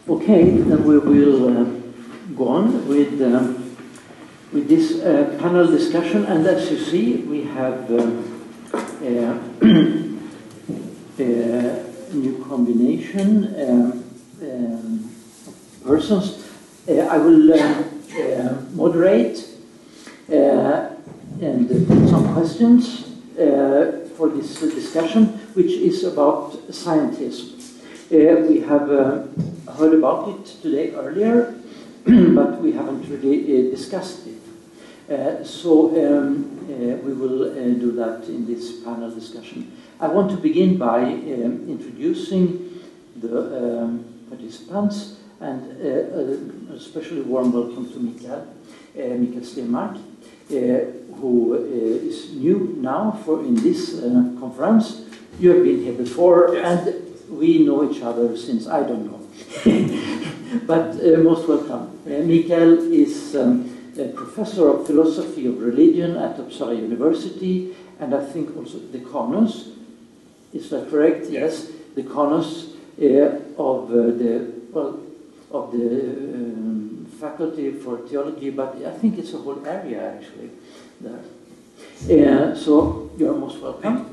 Okay, then we will go on with this panel discussion, and as you see, we have a new combination of persons. I will moderate and put some questions for this discussion, which is about scientism. We have heard about it today earlier, but we haven't really discussed it. So we will do that in this panel discussion. I want to begin by introducing the participants, and especially warm welcome to Mikael Stenmark, who is new now in this conference. You have been here before, yes. And we know each other since I don't know. But most welcome. Mikael is a professor of philosophy of religion at Uppsala University, and I think also decanus. Is that correct? Yes. Decanus of the faculty for theology, but I think it's a whole area actually there. So you're most welcome.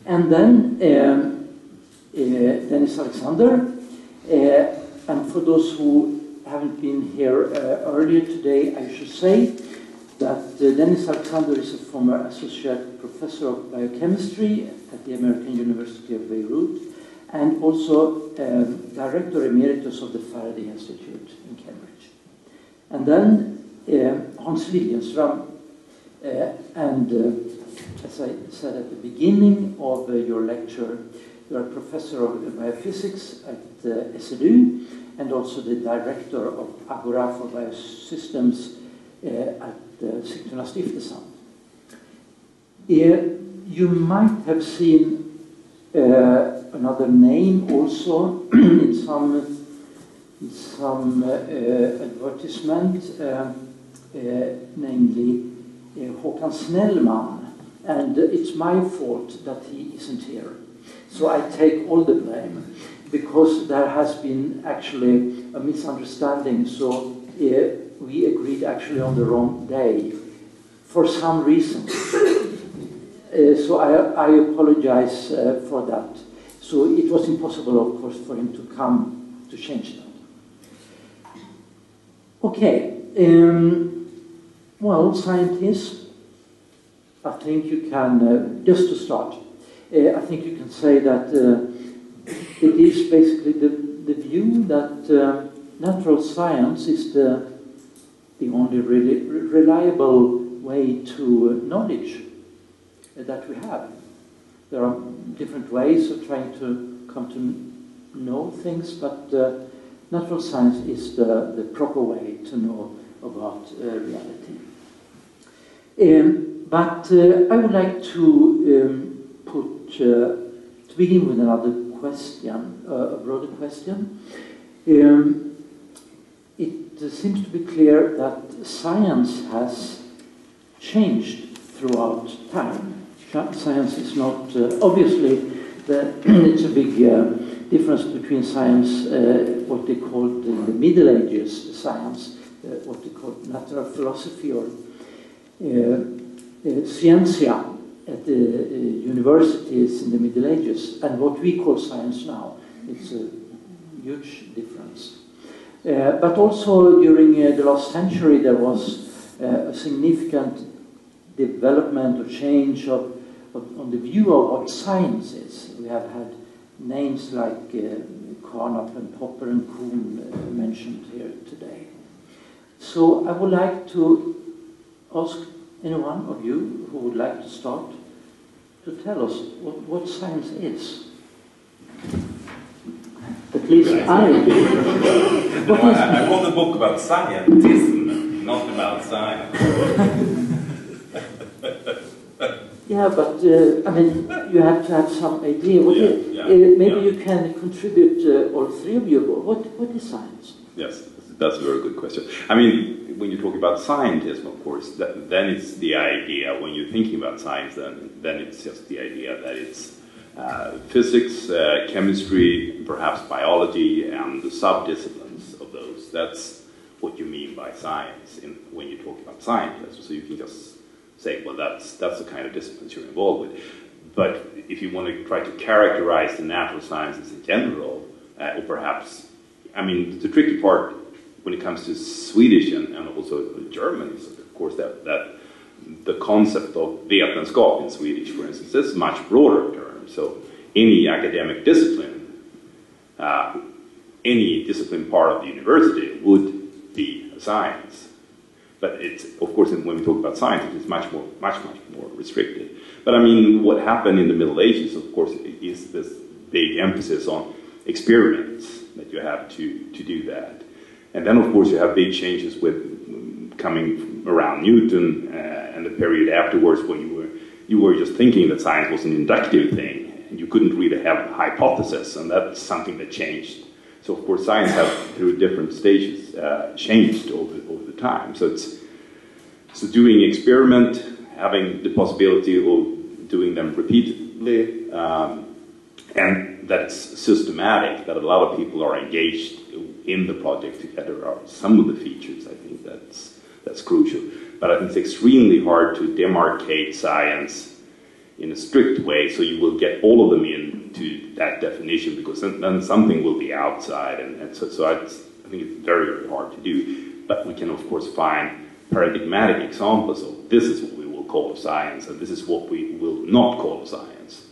And then Denis Alexander, and for those who haven't been here earlier today, I should say that Denis Alexander is a former associate professor of biochemistry at the American University of Beirut, and also director emeritus of the Faraday Institute in Cambridge. And then Hans Liljenström, and as I said at the beginning of your lecture, you are a professor of biophysics at SLU, and also the director of Agora for Biosystems at Sigtuna Stiftelsen. You might have seen another name also in some advertisement, namely Håkan Snellman, and it's my fault that he isn't here. So I take all the blame, because there has been actually a misunderstanding, so we agreed actually on the wrong day for some reason. So I apologize for that. So it was impossible, of course, for him to come to change that. Okay, well, scientists, I think you can, just to start, I think you can say that it is basically the view that natural science is the only really reliable way to knowledge that we have. There are different ways of trying to come to know things, but natural science is the proper way to know about reality. But I would like to to begin with another question, a broader question. It seems to be clear that science has changed throughout time. Science is not, obviously, it's a big difference between science, what they called in the Middle Ages science, what they called natural philosophy or scientia at the universities in the Middle Ages, and what we call science now. It's a huge difference. But also during the last century there was a significant development or change on the view of what science is. We have had names like Carnap and Popper and Kuhn mentioned here today. So I would like to ask any one of you who would like to start to tell us what science is. At least I wrote a book about scientism, not about science. Yeah, but I mean, you have to have some idea. Maybe you can contribute, all three of you. What is science? Yes, that's a very good question. I mean, when you talk about scientism, of course, then it's the idea. When you're thinking about science, then it's just the idea that it's physics, chemistry, perhaps biology, and the sub-disciplines of those. That's what you mean by science when you talk about scientists. So you can just say, well, that's the kind of disciplines you're involved with. But if you want to try to characterize the natural sciences in general, or perhaps, I mean, the tricky part when it comes to Swedish and also German is, of course, that the concept of vetenskap in Swedish, for instance, is a much broader term. So any academic discipline, any discipline part of the university would be a science. But it's, of course, when we talk about science, it's much more restricted. But I mean, what happened in the Middle Ages, of course, is this big emphasis on experiments, that you have to do that. And then, of course, you have big changes with coming around Newton and the period afterwards when you were just thinking that science was an inductive thing, and you couldn't really have a hypothesis, and that's something that changed. So, of course, science has, through different stages, changed over the time. So doing experiment, having the possibility of doing them repeatedly, and that's systematic, that a lot of people are engaged in the project together are some of the features. I think that's crucial. But I think it's extremely hard to demarcate science in a strict way, so you will get all of them into that definition, because then something will be outside, and so I think it's very, very hard to do. But we can, of course, find paradigmatic examples of this is what we will call science, and this is what we will not call science.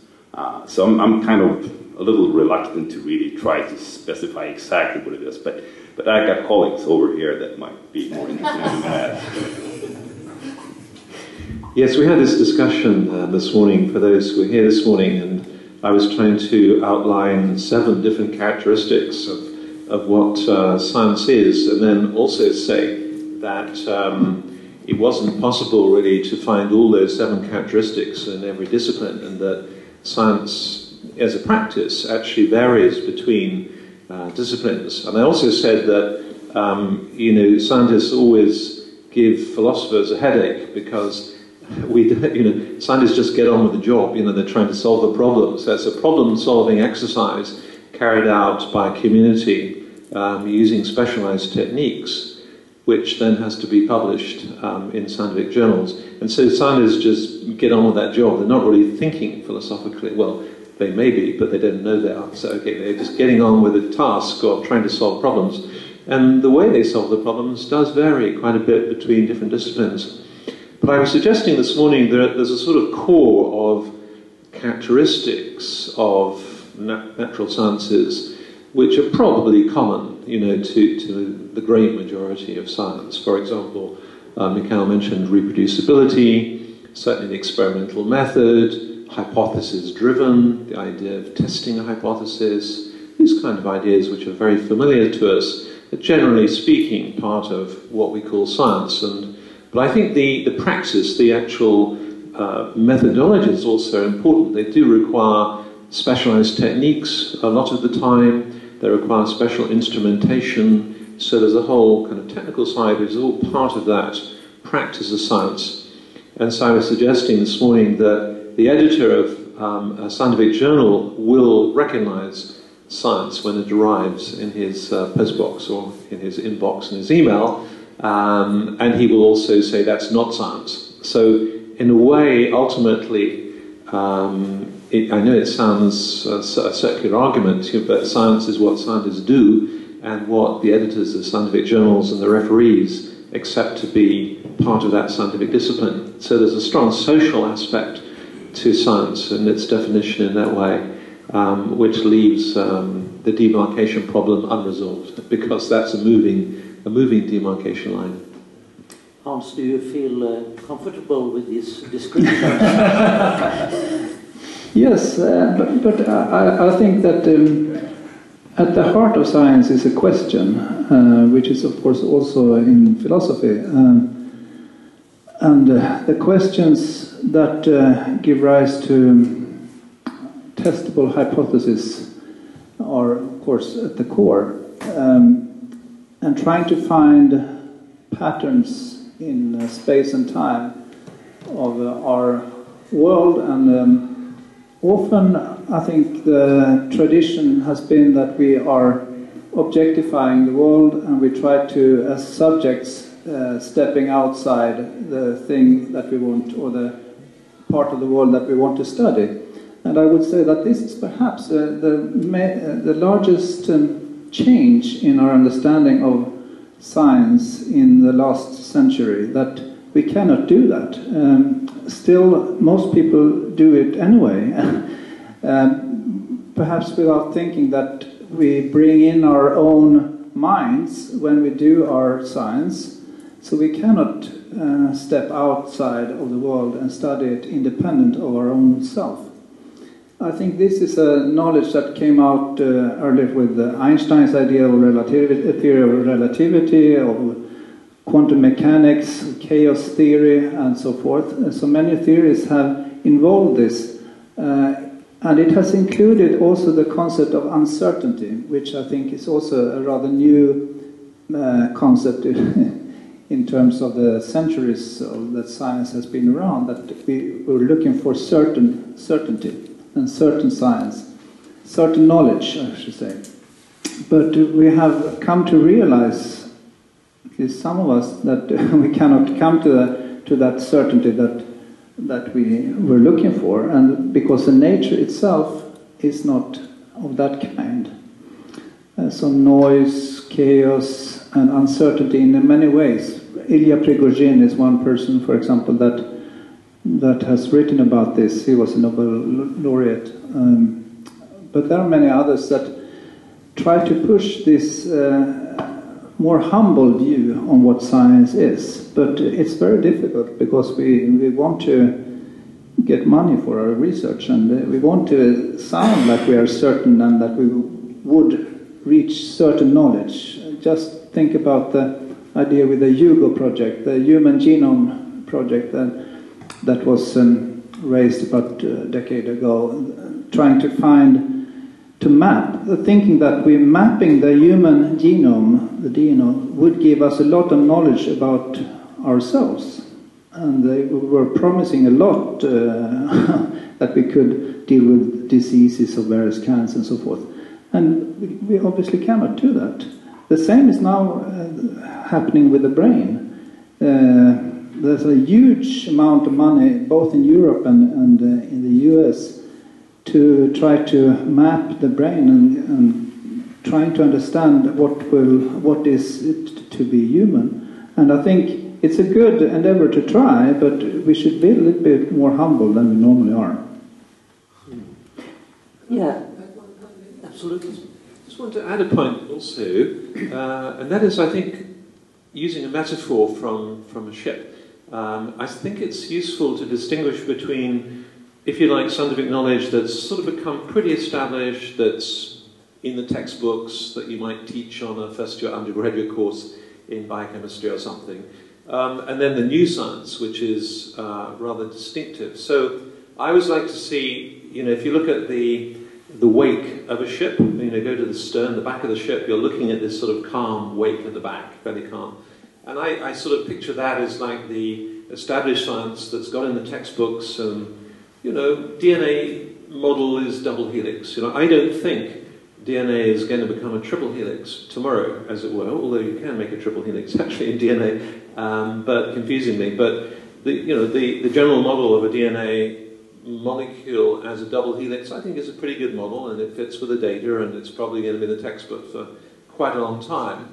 So I'm kind of a little reluctant to really try to specify exactly what it is, but I got colleagues over here that might be more interested in that. Yes, we had this discussion this morning for those who were here this morning, and I was trying to outline 7 different characteristics of what science is, and then also say that it wasn't possible really to find all those 7 characteristics in every discipline, and that science as a practice actually varies between disciplines. And I also said that scientists always give philosophers a headache, because scientists just get on with the job. They're trying to solve the problems. So it's a problem-solving exercise carried out by a community using specialized techniques, which then has to be published in scientific journals. And so scientists just get on with that job. They're not really thinking philosophically. Well, they may be, but they don't know they are. So, okay, they're just getting on with the task of trying to solve problems. And the way they solve the problems does vary quite a bit between different disciplines. But I was suggesting this morning that there's a sort of core of characteristics of natural sciences which are probably common, to the great majority of science. For example, Mikael mentioned reproducibility, certainly the experimental method, hypothesis-driven, the idea of testing a hypothesis, these kind of ideas which are very familiar to us, are generally speaking part of what we call science. But I think the practice, the actual methodology is also important. They do require specialized techniques a lot of the time. They require special instrumentation. So there's a whole kind of technical side which is all part of that practice of science. And so I was suggesting this morning that the editor of a scientific journal will recognize science when it arrives in his postbox or in his inbox in his email, and he will also say that's not science. So in a way, ultimately, I know it sounds a circular argument, but science is what scientists do, and what the editors of scientific journals and the referees accept to be part of that scientific discipline. So there's a strong social aspect to science and its definition in that way, which leaves the demarcation problem unresolved, because that's a moving demarcation line. Hans, do you feel comfortable with this description? Yes, but I think that at the heart of science is a question, which is of course also in philosophy. And the questions that give rise to testable hypotheses are of course at the core. And trying to find patterns in space and time of our world and often I think the tradition has been that we are objectifying the world and we try to, as subjects, stepping outside the thing that we want or the part of the world that we want to study. And I would say that this is perhaps the largest change in our understanding of science in the last century, that we cannot do that. Still, most people do it anyway, perhaps without thinking that we bring in our own minds when we do our science, so we cannot step outside of the world and study it independent of our own self. I think this is a knowledge that came out earlier with Einstein's idea of theory of relativity, of quantum mechanics, chaos theory, and so forth. So many theories have involved this. And it has included also the concept of uncertainty, which I think is also a rather new concept in terms of the centuries that science has been around, that we were looking for certainty and certain science, certain knowledge, I should say. But we have come to realize, at least some of us, that we cannot come to that certainty that we were looking for, and because the nature itself is not of that kind. So noise, chaos, and uncertainty in many ways. Ilya Prigogine is one person, for example, that has written about this. He was a Nobel laureate. But there are many others that try to push this more humble view on what science is. But it's very difficult because we want to get money for our research, and we want to sound like we are certain and that we would reach certain knowledge. Just think about the idea with the HUGO project, the Human Genome Project that was raised about a decade ago, trying to map, thinking that we're mapping the human genome, the DNA, would give us a lot of knowledge about ourselves. And they were promising a lot that we could deal with diseases of various kinds and so forth. And we obviously cannot do that. The same is now happening with the brain. There's a huge amount of money, both in Europe and in the US, to try to map the brain and trying to understand what is it to be human. And I think it's a good endeavor to try, but we should be a little bit more humble than we normally are. Yeah, absolutely. I just want to add a point also, and that is, I think, using a metaphor from a ship. I think it's useful to distinguish between, if you like, scientific knowledge that's sort of become pretty established, that's in the textbooks that you might teach on a first-year undergraduate course in biochemistry or something, and then the new science, which is rather distinctive. So I always like to see, if you look at the wake of a ship, go to the stern, the back of the ship, you're looking at this sort of calm wake at the back, very calm. And I sort of picture that as like the established science that's got in the textbooks, DNA model is double helix. I don't think DNA is going to become a triple helix tomorrow, as it were, although you can make a triple helix actually in DNA, but confusingly. But the general model of a DNA molecule as a double helix, I think, is a pretty good model, and it fits with the data, and it's probably going to be in the textbook for quite a long time.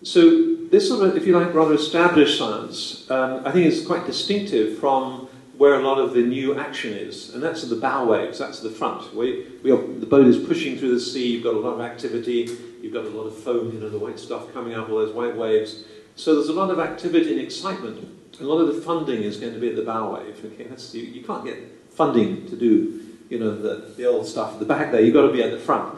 So this sort of, if you like, rather established science, I think is quite distinctive from where a lot of the new action is, and that's at the bow waves, that's the front. The boat is pushing through the sea, you've got a lot of activity, you've got a lot of foam, the white stuff coming up, all those white waves. So there's a lot of activity and excitement. A lot of the funding is going to be at the bow wave. Okay? You can't get funding to do the old stuff at the back there, you've got to be at the front.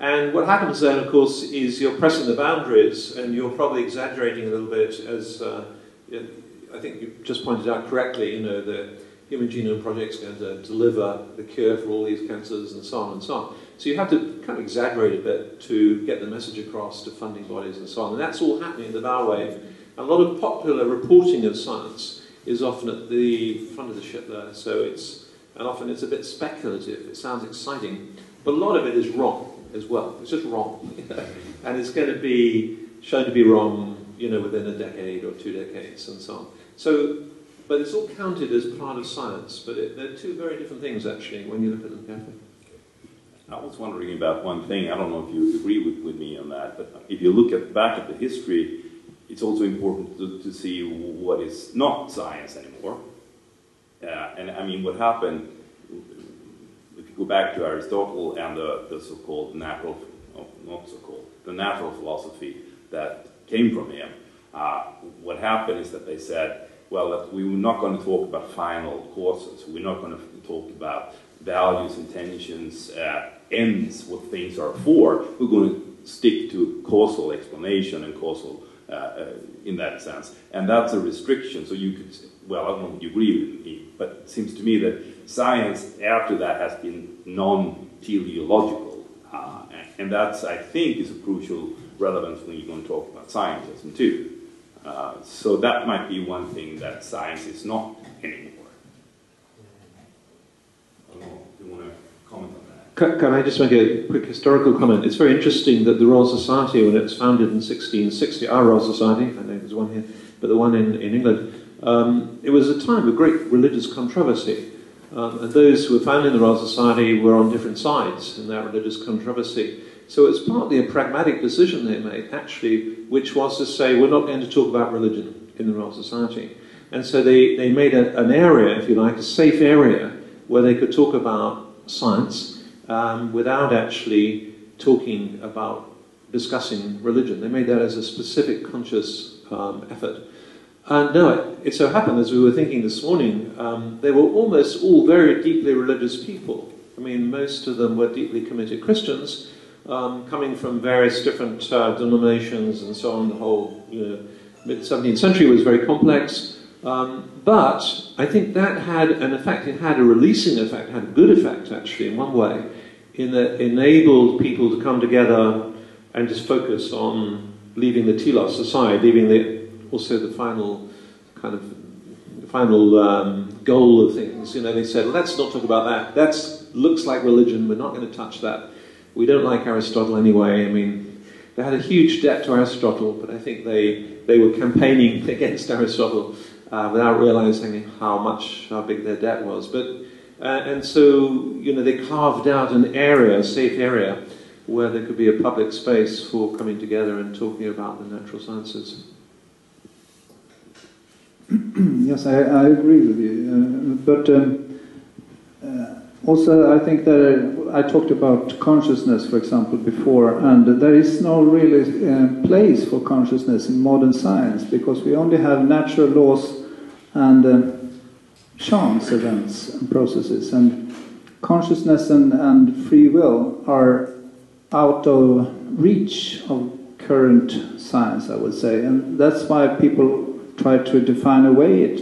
And what happens then, of course, is you're pressing the boundaries, and you're probably exaggerating a little bit, as I think you just pointed out correctly, the Human Genome Project is going to deliver the cure for all these cancers and so on and so on. So you have to kind of exaggerate a bit to get the message across to funding bodies and so on. And that's all happening in the bow wave. A lot of popular reporting of science is often at the front of the ship there. So it's and often it's a bit speculative. It sounds exciting, but a lot of it is wrong as well. It's just wrong, and it's going to be shown to be wrong, within a decade or 2 decades, and so on. So, but it's all counted as part of science. But they're two very different things, actually, when you look at them carefully. I was wondering about one thing. I don't know if you agree with me on that, but if you look back at the history, it's also important to see what is not science anymore. And I mean, what happened, if you go back to Aristotle and the so-called the natural philosophy that came from him, what happened is that they said, well, that we were not going to talk about final causes. We're not going to talk about values, intentions, ends, what things are for. We're going to stick to causal explanation and causal in that sense. And that's a restriction. So you could, well, I don't know if you agree with me, but it seems to me that science after that has been non-teleological. And that's, I think, is a crucial relevance when you're going to talk about scientism too. So that might be one thing that science is not anymore. I don't know if you want to comment on that. Can I just make a quick historical comment? It's very interesting that the Royal Society, when it was founded in 1660, our Royal Society, I know there's one here, but the one in England, it was a time of great religious controversy. And those who were founding the Royal Society were on different sides in that religious controversy. So it's partly a pragmatic decision they made, actually, which was to say, we're not going to talk about religion in the Royal Society. And so they made an area, if you like, a safe area, where they could talk about science without actually talking about discussing religion. They made that as a specific conscious effort. And no, it so happened, as we were thinking this morning, they were almost all very deeply religious people. I mean, most of them were deeply committed Christians, coming from various different denominations and so on. The whole mid-17th century was very complex. But I think that had an effect. It had a releasing effect, had a good effect, actually, in one way, in that it enabled people to come together and just focus on leaving the telos aside, leaving also the final kind of goal of things. They said, let's not talk about that. That looks like religion. We're not going to touch that. We don't like Aristotle anyway. I mean, they had a huge debt to Aristotle, but I think they were campaigning against Aristotle without realizing how big their debt was. But and so they carved out an area, a safe area, where there could be a public space for coming together and talking about the natural sciences. Yes, I agree with you. But also, I think that I talked about consciousness, for example, before, and there is no really place for consciousness in modern science because we only have natural laws and chance events and processes, and consciousness and free will are out of reach of current science, I would say, and that's why people try to define away it,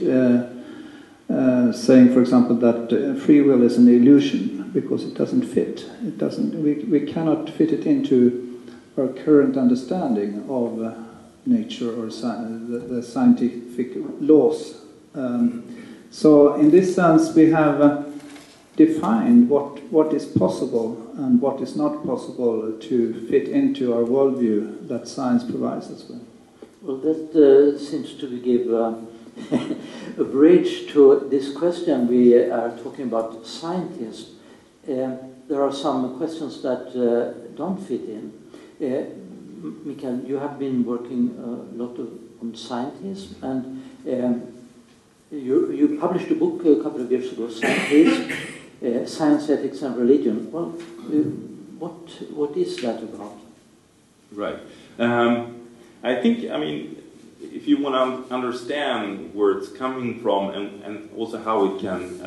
saying, for example, that free will is an illusion because it doesn't fit. It doesn't. We cannot fit it into our current understanding of nature or the scientific laws. So, in this sense, we have defined what is possible and what is not possible to fit into our worldview that science provides us with. Well, that seems to give a bridge to this question. We are talking about scientism. There are some questions that don't fit in. Mikael, you have been working a lot on scientism, and you published a book a couple of years ago, Scientism, Science, Ethics and Religion. Well, what is that about? Right. I think, I mean, if you want to understand where it's coming from and also how it can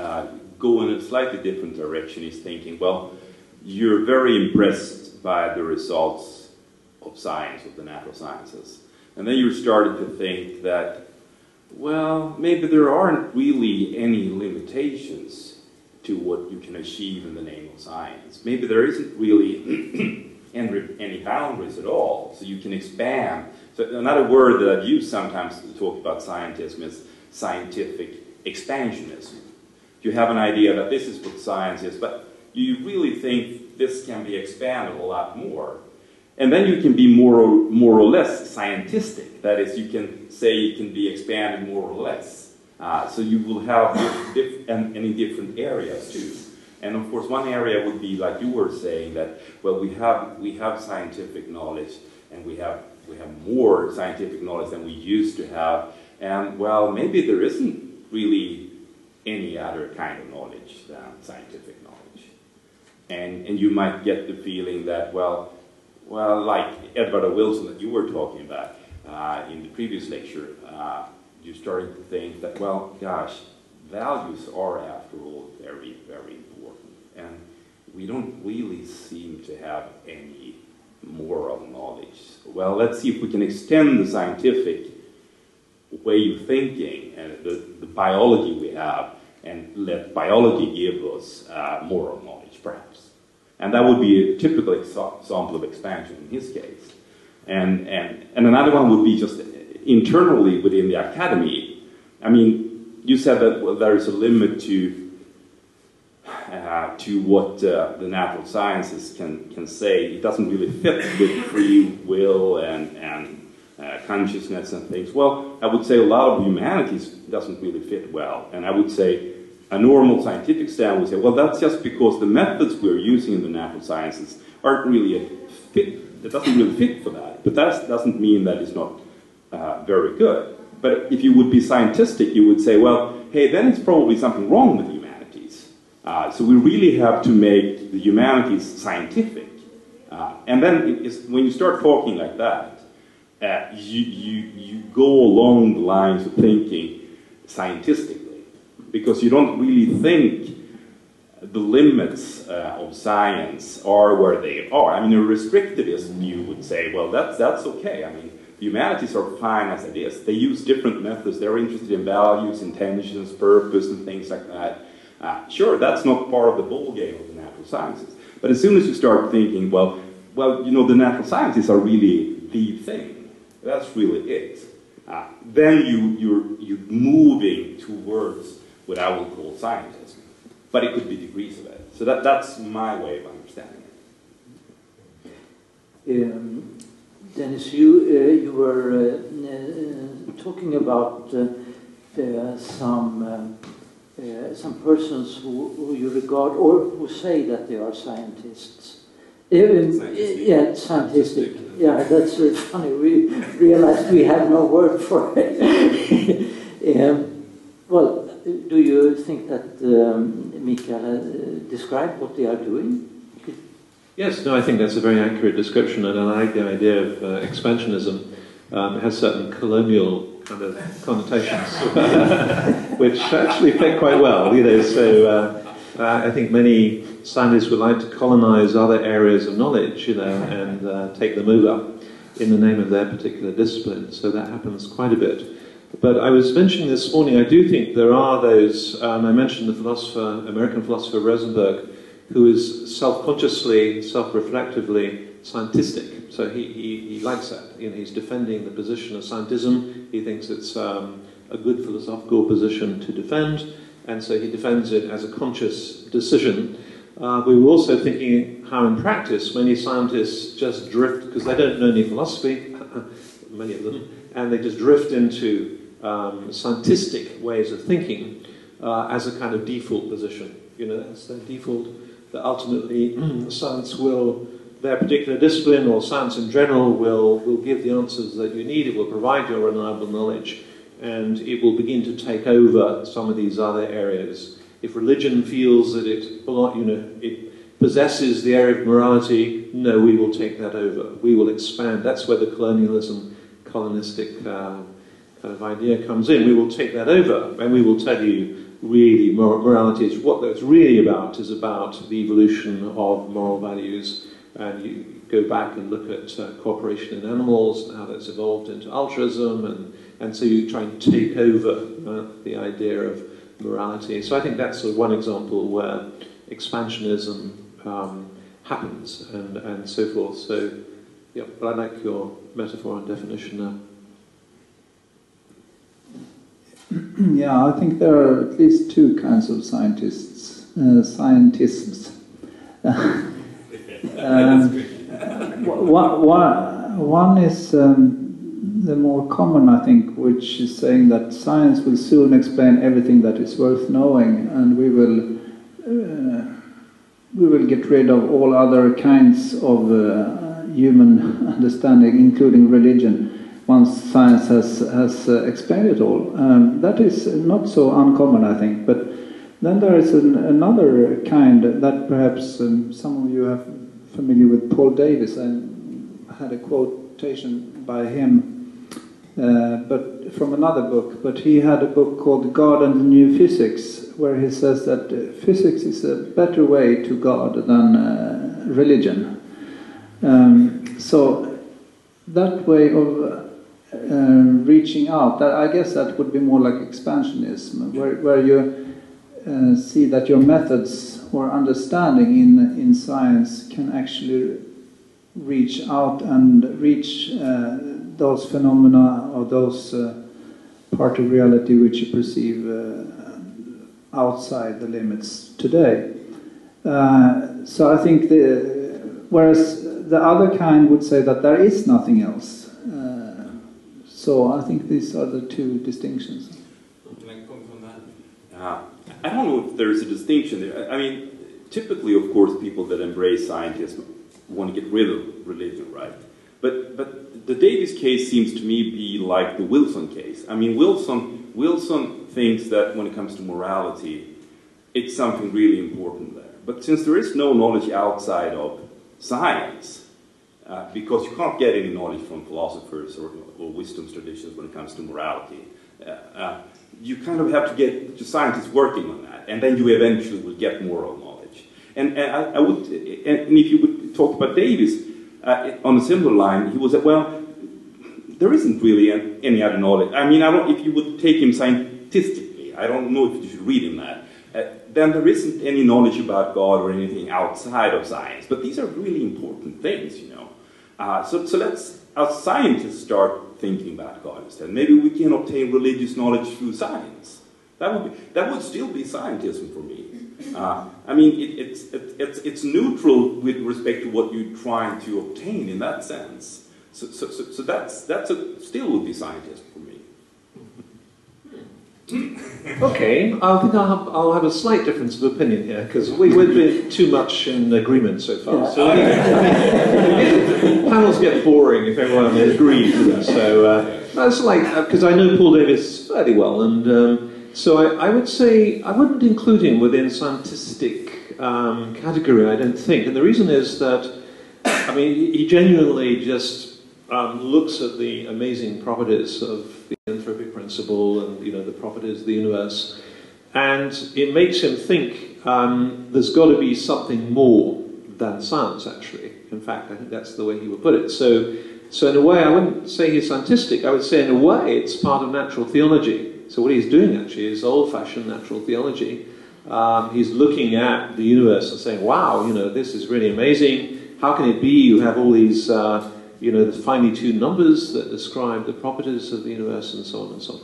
go in a slightly different direction, is thinking, well, you're very impressed by the results of science, of the natural sciences. And then you're starting to think that, well, maybe there aren't really any limitations to what you can achieve in the name of science. Maybe there isn't really any boundaries at all, so you can expand. So another word that I've used sometimes to talk about scientism is scientific expansionism. you have an idea that this is what science is, but you really think this can be expanded a lot more. And then you can be more or less scientific. That is, you can say it can be expanded more or less. So you will have and in different areas too. And of course, one area would be like you were saying that, well, we have scientific knowledge, and we have more scientific knowledge than we used to have. And well, maybe there isn't really any other kind of knowledge than scientific knowledge. And you might get the feeling that, well, like Edward Wilson that you were talking about in the previous lecture, you're starting to think that, well, gosh, values are, after all, very, very important. And we don't really seem to have any moral knowledge. Well, let's see if we can extend the scientific way of thinking and the biology we have, and let biology give us moral knowledge, perhaps. And that would be a typical example of expansion in his case. And another one would be just internally within the academy. I mean, you said that there is a limit to what the natural sciences can say. It doesn't really fit with free will and consciousness and things. Well, I would say a lot of humanities doesn't really fit well. And I would say a normal scientific stand would say, well, that's just because the methods we're using in the natural sciences aren't really a fit. It doesn't really fit for that. But that doesn't mean that it's not very good. But if you would be scientific, you would say, well, hey, then it's probably something wrong with humanities. So we really have to make the humanities scientific. And then when you start talking like that, you go along the lines of thinking scientifically, because you don't really think the limits of science are where they are. I mean, a restrictivist view would say, well, that's okay. I mean, the humanities are fine as it is. They use different methods. They're interested in values, intentions, purpose, and things like that. Sure, that's not part of the ballgame of the natural sciences. But as soon as you start thinking, well, you know, the natural sciences are really the thing. That's really it. Then you're moving towards what I would call scientism. But it could be degrees of it. So that's my way of understanding it. Dennis, you were talking about some persons who you regard or who say that they are scientists. Yeah, scientific. Yeah, that's funny. We realized we have no word for it. Well, do you think that Mikael described what they are doing? Yes, no, I think that's a very accurate description, and I like the idea of expansionism. It has certain colonial kind of connotations, which actually fit quite well. You know, so I think many scientists would like to colonize other areas of knowledge, you know, and take them over in the name of their particular discipline. So that happens quite a bit. But I was mentioning this morning, I do think there are those, I mentioned the American philosopher Rosenberg, who is self-consciously, self-reflectively scientistic. So he likes that. You know, he's defending the position of scientism. He thinks it's a good philosophical position to defend, and so he defends it as a conscious decision. We were also thinking how in practice many scientists just drift, because they don't know any philosophy, many of them, and they just drift into scientific ways of thinking as a kind of default position. You know, that's their default, that ultimately science will, their particular discipline or science in general will give the answers that you need, it will provide your reliable knowledge, and it will begin to take over some of these other areas. If religion feels that it possesses the area of morality, no, we will take that over. We will expand. That's where the colonistic kind of idea comes in. We will take that over, and we will tell you really morality is what that's really about, is about the evolution of moral values. And you go back and look at cooperation in animals and how that's evolved into altruism, and so you try and take over the idea of morality. So I think that's sort of one example where expansionism happens and so forth. So, yeah, but I like your metaphor and definition there. Yeah, I think there are at least two kinds of scientisms. One is the more common, I think, which is saying that science will soon explain everything that is worth knowing, and we will get rid of all other kinds of human understanding, including religion, once science has explained it all. That is not so uncommon, I think. But then there is another kind that perhaps some of you are familiar with, Paul Davies. I had a quotation by him, but from another book. But he had a book called God and the New Physics, where he says that physics is a better way to God than religion. So that way of reaching out, that I guess that would be more like expansionism, where you see that your methods or understanding in science can actually reach out and reach those phenomena or those part of reality which you perceive outside the limits today. So I think whereas the other kind would say that there is nothing else. So I think these are the two distinctions. Can I comment on that? I don't know if there's a distinction there. I mean, typically, of course, people that embrace scientism want to get rid of religion, right? But the Davies case seems to me be like the Wilson case. I mean, Wilson thinks that when it comes to morality, it's something really important there. But since there is no knowledge outside of science, because you can't get any knowledge from philosophers or wisdom traditions when it comes to morality, you kind of have to get scientists working on that, and then you eventually will get moral knowledge. And if you would talk about Davies on a similar line, he was that, well, there isn't really any other knowledge. I mean, if you would take him scientifically, I don't know if you should read him that, then there isn't any knowledge about God or anything outside of science. But these are really important things, you know. So let's, as scientists, start thinking about God instead. Maybe we can obtain religious knowledge through science. That would still be scientism for me. I mean, it's neutral with respect to what you're trying to obtain in that sense. So still would be scientism for me. Okay, I think I'll have a slight difference of opinion here, because we've been too much in agreement so far. Yeah. So panels get boring if everyone agrees. So that's like, because I know Paul Davies fairly well, and so I would say I wouldn't include him within scientistic category, I don't think. And the reason is that, I mean, he genuinely just looks at the amazing properties of the anthropic principle and, you know, the properties of the universe, and it makes him think there's got to be something more than science, actually. In fact, I think that's the way he would put it. So in a way, I wouldn't say he's scientistic. I would say in a way it's part of natural theology. So what he's doing actually is old-fashioned natural theology. He's looking at the universe and saying, wow, you know, this is really amazing. How can it be you have all these you know, the finely tuned numbers that describe the properties of the universe and so on and so on.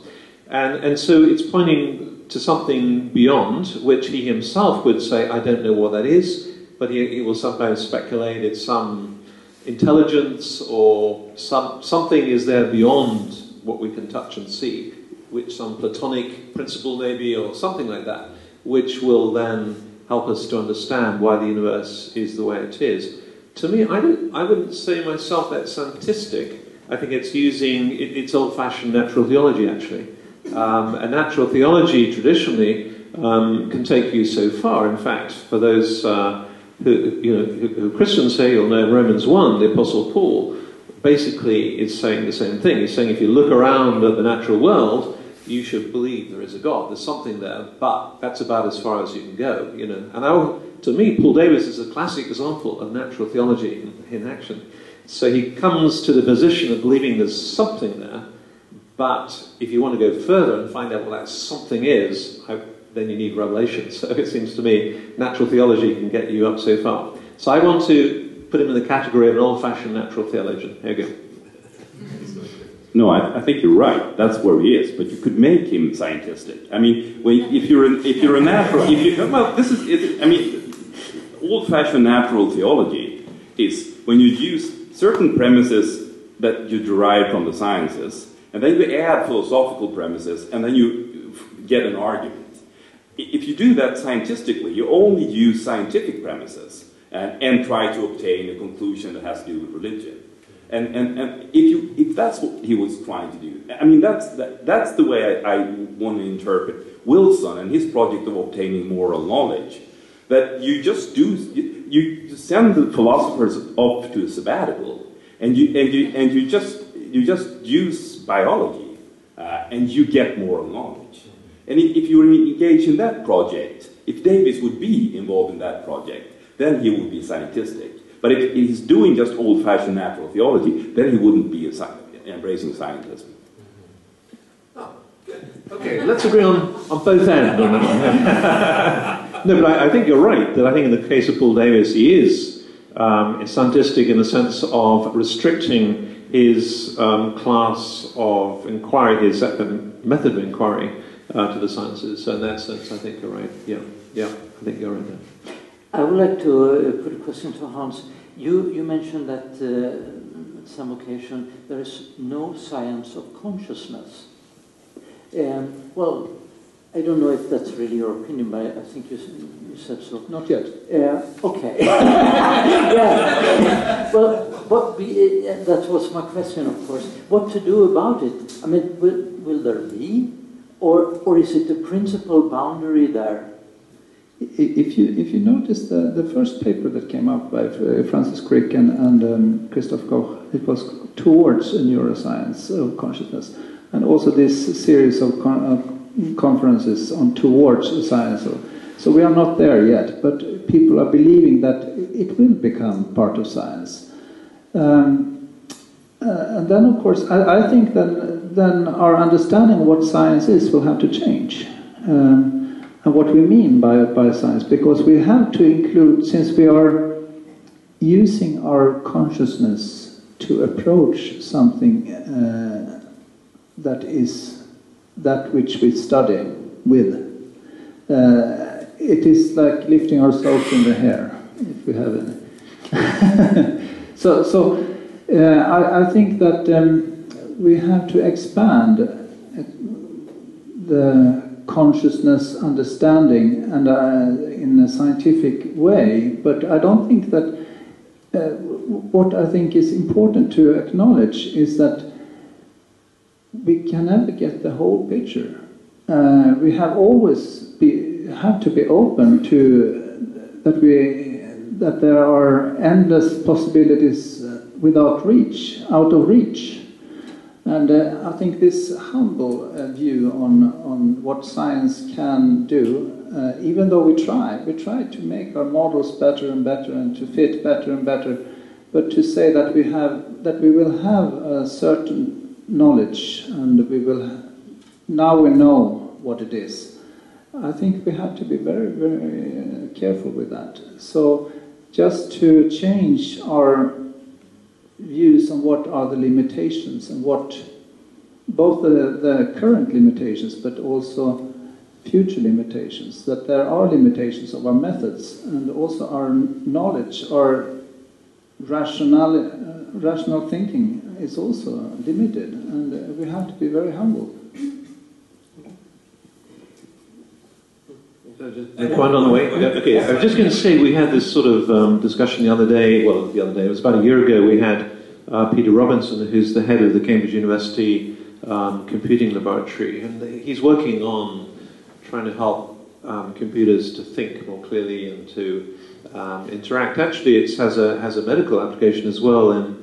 And so it's pointing to something beyond, which he himself would say, I don't know what that is, but he will sometimes speculate it's some intelligence or something is there beyond what we can touch and see, which some Platonic principle maybe or something like that, which will then help us to understand why the universe is the way it is. To me, I wouldn't say myself that's scientistic. I think it's using, it's old-fashioned natural theology, actually. And natural theology, traditionally, can take you so far. In fact, for those who Christians say, you'll know in Romans 1, the Apostle Paul basically is saying the same thing. He's saying if you look around at the natural world, you should believe there is a God. There's something there, but that's about as far as you can go, you know. And to me, Paul Davies is a classic example of natural theology in action. So he comes to the position of believing there's something there, but if you want to go further and find out what that something is, then you need revelation. So it seems to me natural theology can get you up so far. So I want to put him in the category of an old-fashioned natural theologian. Here you go. No, I think you're right. That's where he is. But you could make him scientistic. I mean, if you're a natural, well, this is. I mean, old-fashioned natural theology is when you use certain premises that you derive from the sciences, and then you add philosophical premises, and then you get an argument. If you do that scientifically, you only use scientific premises and try to obtain a conclusion that has to do with religion. And if that's what he was trying to do, I mean, that's the way I want to interpret Wilson and his project of obtaining moral knowledge. That you just you send the philosophers off to a sabbatical, and you just use biology, and you get moral knowledge. And if you engage in that project, if Davis would be involved in that project, then he would be scientistic. But if he's doing just old-fashioned natural theology, then he wouldn't be embracing scientism. Oh, good. Okay, let's agree on both ends on that. No, but I think you're right, that I think in the case of Paul Davies, he is scientistic in the sense of restricting his class of inquiry, his method of inquiry to the sciences. So in that sense, I think you're right. Yeah, I think you're right there. I would like to put a question to Hans. You mentioned that at some occasion there is no science of consciousness. Well, I don't know if that's really your opinion, but I think you said so. Not yet. Okay. Yeah. Well, that was my question, of course. What to do about it? I mean, will there be, or is it the principal boundary there? If you notice the first paper that came up by Francis Crick and Christoph Koch, it was towards a neuroscience of consciousness, and also this series of conferences on towards a science. So we are not there yet, but people are believing that it will become part of science. And then, of course, I think then our understanding of what science is will have to change. And what we mean by science, because we have to include, since we are using our consciousness to approach something that is that which we study with. It is like lifting ourselves in the hair, if we have any. I think that we have to expand the consciousness understanding and in a scientific way, but I don't think that what I think is important to acknowledge is that we can never get the whole picture. We have to be open to that there are endless possibilities out of reach. And I think this humble view on what science can do, even though we try to make our models better and better and to fit better and better, but to say that we will have a certain knowledge and now we know what it is. I think we have to be very, very careful with that. So just to change our views on what are the limitations and what both the current limitations but also future limitations, that there are limitations of our methods and also our knowledge, our rational thinking is also limited, and we have to be very humble. Quite on the way. Okay, I was just going to say we had this sort of discussion the other day. Well, the other day, it was about a year ago. We had Peter Robinson, who's the head of the Cambridge University Computing Laboratory, and he's working on trying to help computers to think more clearly and to interact. Actually, it has a medical application as well in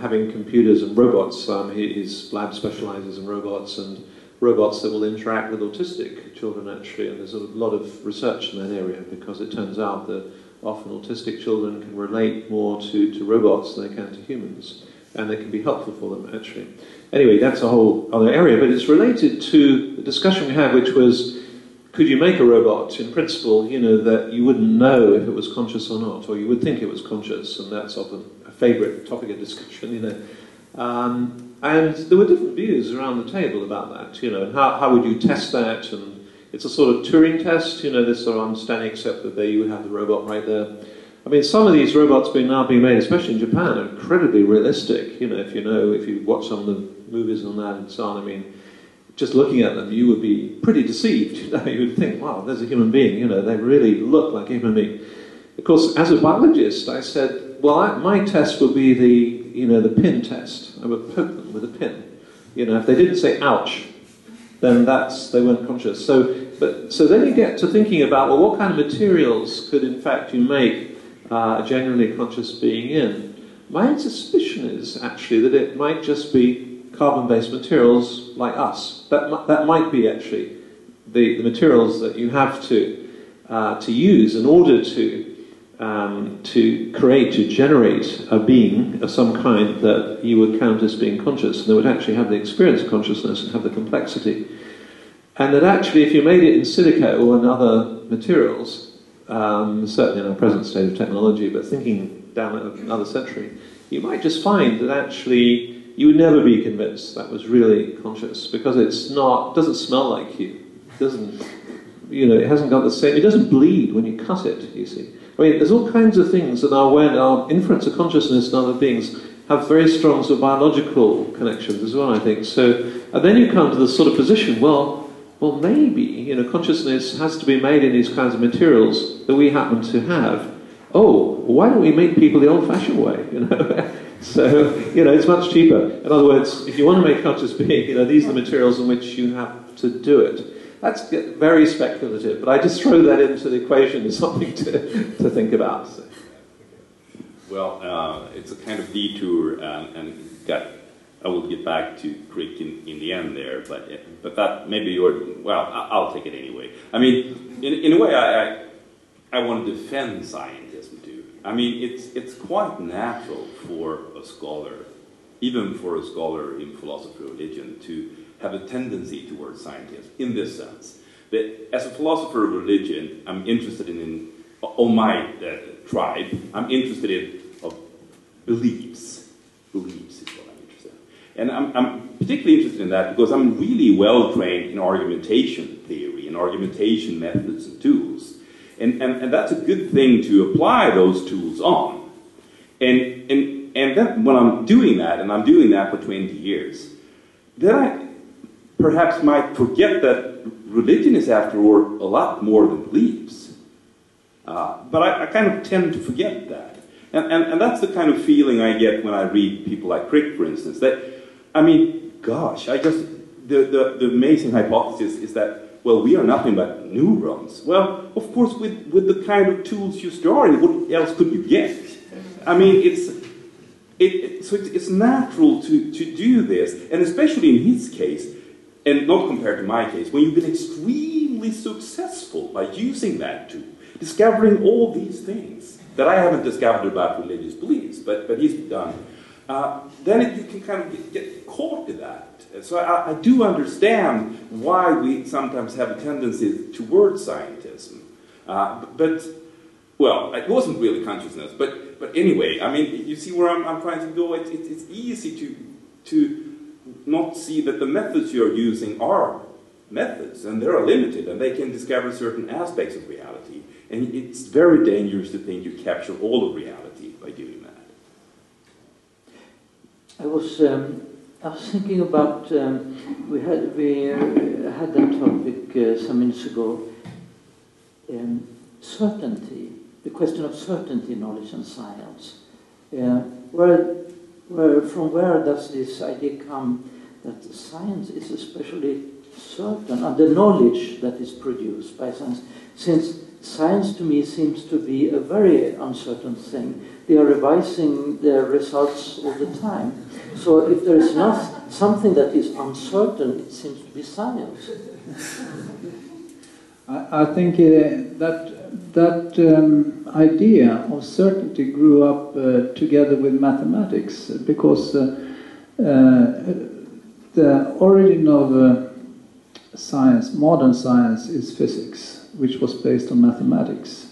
having computers and robots. His lab specializes in robots and robots that will interact with autistic children, actually, and there's a lot of research in that area because it turns out that often autistic children can relate more to robots than they can to humans, and they can be helpful for them, actually. Anyway, that's a whole other area, but it's related to the discussion we had, which was, could you make a robot, in principle, that you wouldn't know if it was conscious or not, or you would think it was conscious, and that's often a favorite topic of discussion, And there were different views around the table about that, you know, and how would you test that? And it's a sort of Turing test, you know, this sort of understanding, except that there you would have the robot right there. I mean, some of these robots now being made, especially in Japan, are incredibly realistic. You know, if you watch some of the movies on that and so on, I mean, just looking at them, you would be pretty deceived. You know, you would think, wow, there's a human being. You know, they really look like a human being. Of course, as a biologist, I said, well, my test would be the pin test. I would poke them with a pin. You know, if they didn't say ouch, then they weren't conscious. So then you get to thinking about, well, what kind of materials could in fact you make a genuinely conscious being in? My suspicion is actually that it might just be carbon-based materials like us. That might be actually the materials that you have to use in order to generate a being of some kind that you would count as being conscious, and that would actually have the experience of consciousness and have the complexity. And that actually, if you made it in silica or in other materials, certainly in our present state of technology, but thinking down another century, you might just find that actually you would never be convinced that was really conscious, because it doesn't smell like you. It doesn't, you know, it hasn't got the same, it doesn't bleed when you cut it, you see. I mean, there's all kinds of things that our inference of consciousness and other beings have very strong sort of biological connections as well, I think. So, and then you come to the sort of position, well, maybe, you know, consciousness has to be made in these kinds of materials that we happen to have. Oh, why don't we make people the old-fashioned way, you know? So, you know, it's much cheaper. In other words, if you want to make conscious being, you know, these are the materials in which you have to do it. That's very speculative, but I just throw that into the equation as something to think about. So. Well, it's a kind of detour, and I will get back to Crick in the end there, but that maybe I'll take it anyway. I mean, in a way, I want to defend scientism too. I mean, it's quite natural for a scholar, even for a scholar in philosophy or religion, to have a tendency towards scientism in this sense. That as a philosopher of religion, I'm interested on my tribe, I'm interested in beliefs. Beliefs is what I'm interested in. And I'm particularly interested in that because I'm really well trained in argumentation theory and argumentation methods and tools. And that's a good thing to apply those tools on. And then when I'm doing that, and I'm doing that for 20 years, then I perhaps might forget that religion is, after all, a lot more than beliefs. But I kind of tend to forget that. And that's the kind of feeling I get when I read people like Crick, for instance. That, I mean, gosh, the amazing hypothesis is that, well, we are nothing but neurons. Well, of course, with the kind of tools you start, what else could you get? I mean, it's natural to do this, and especially in his case, and not compared to my case, when you've been extremely successful by using that tool, discovering all these things that I haven't discovered about religious beliefs, but he's done, then you can kind of get caught in that. So I do understand why we sometimes have a tendency towards scientism. But, well, it wasn't really consciousness, but anyway, I mean, you see where I'm trying to go. It's easy to not see that the methods you're using are methods, and they are limited, and they can discover certain aspects of reality. And it's very dangerous to think you capture all of reality by doing that. I was thinking about we had that topic some minutes ago. Certainty, the question of certainty, knowledge, and science. From where does this idea come that science is especially certain, and the knowledge that is produced by science? Since science to me seems to be a very uncertain thing. They are revising their results all the time. So if there is not something that is uncertain, it seems to be science. I think that idea of certainty grew up together with mathematics, because the origin of science, modern science, is physics, which was based on mathematics.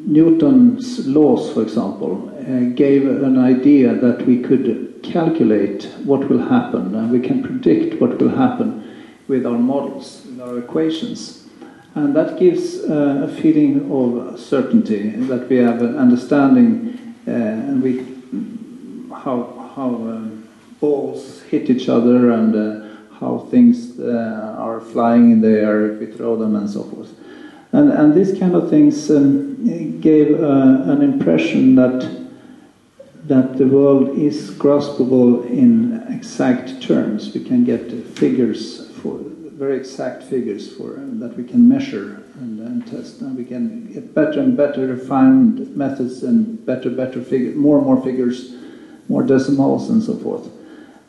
Newton's laws, for example, gave an idea that we could calculate what will happen, and we can predict what will happen with our models, with our equations. And that gives a feeling of certainty, that we have an understanding and how balls hit each other, and how things are flying in the air if we throw them, and so forth. And these kind of things gave an impression that the world is graspable in exact terms. We can get figures, for very exact figures for that we can measure and test, and we can get better and better refined methods and better figures, more and more figures, more decimals, and so forth.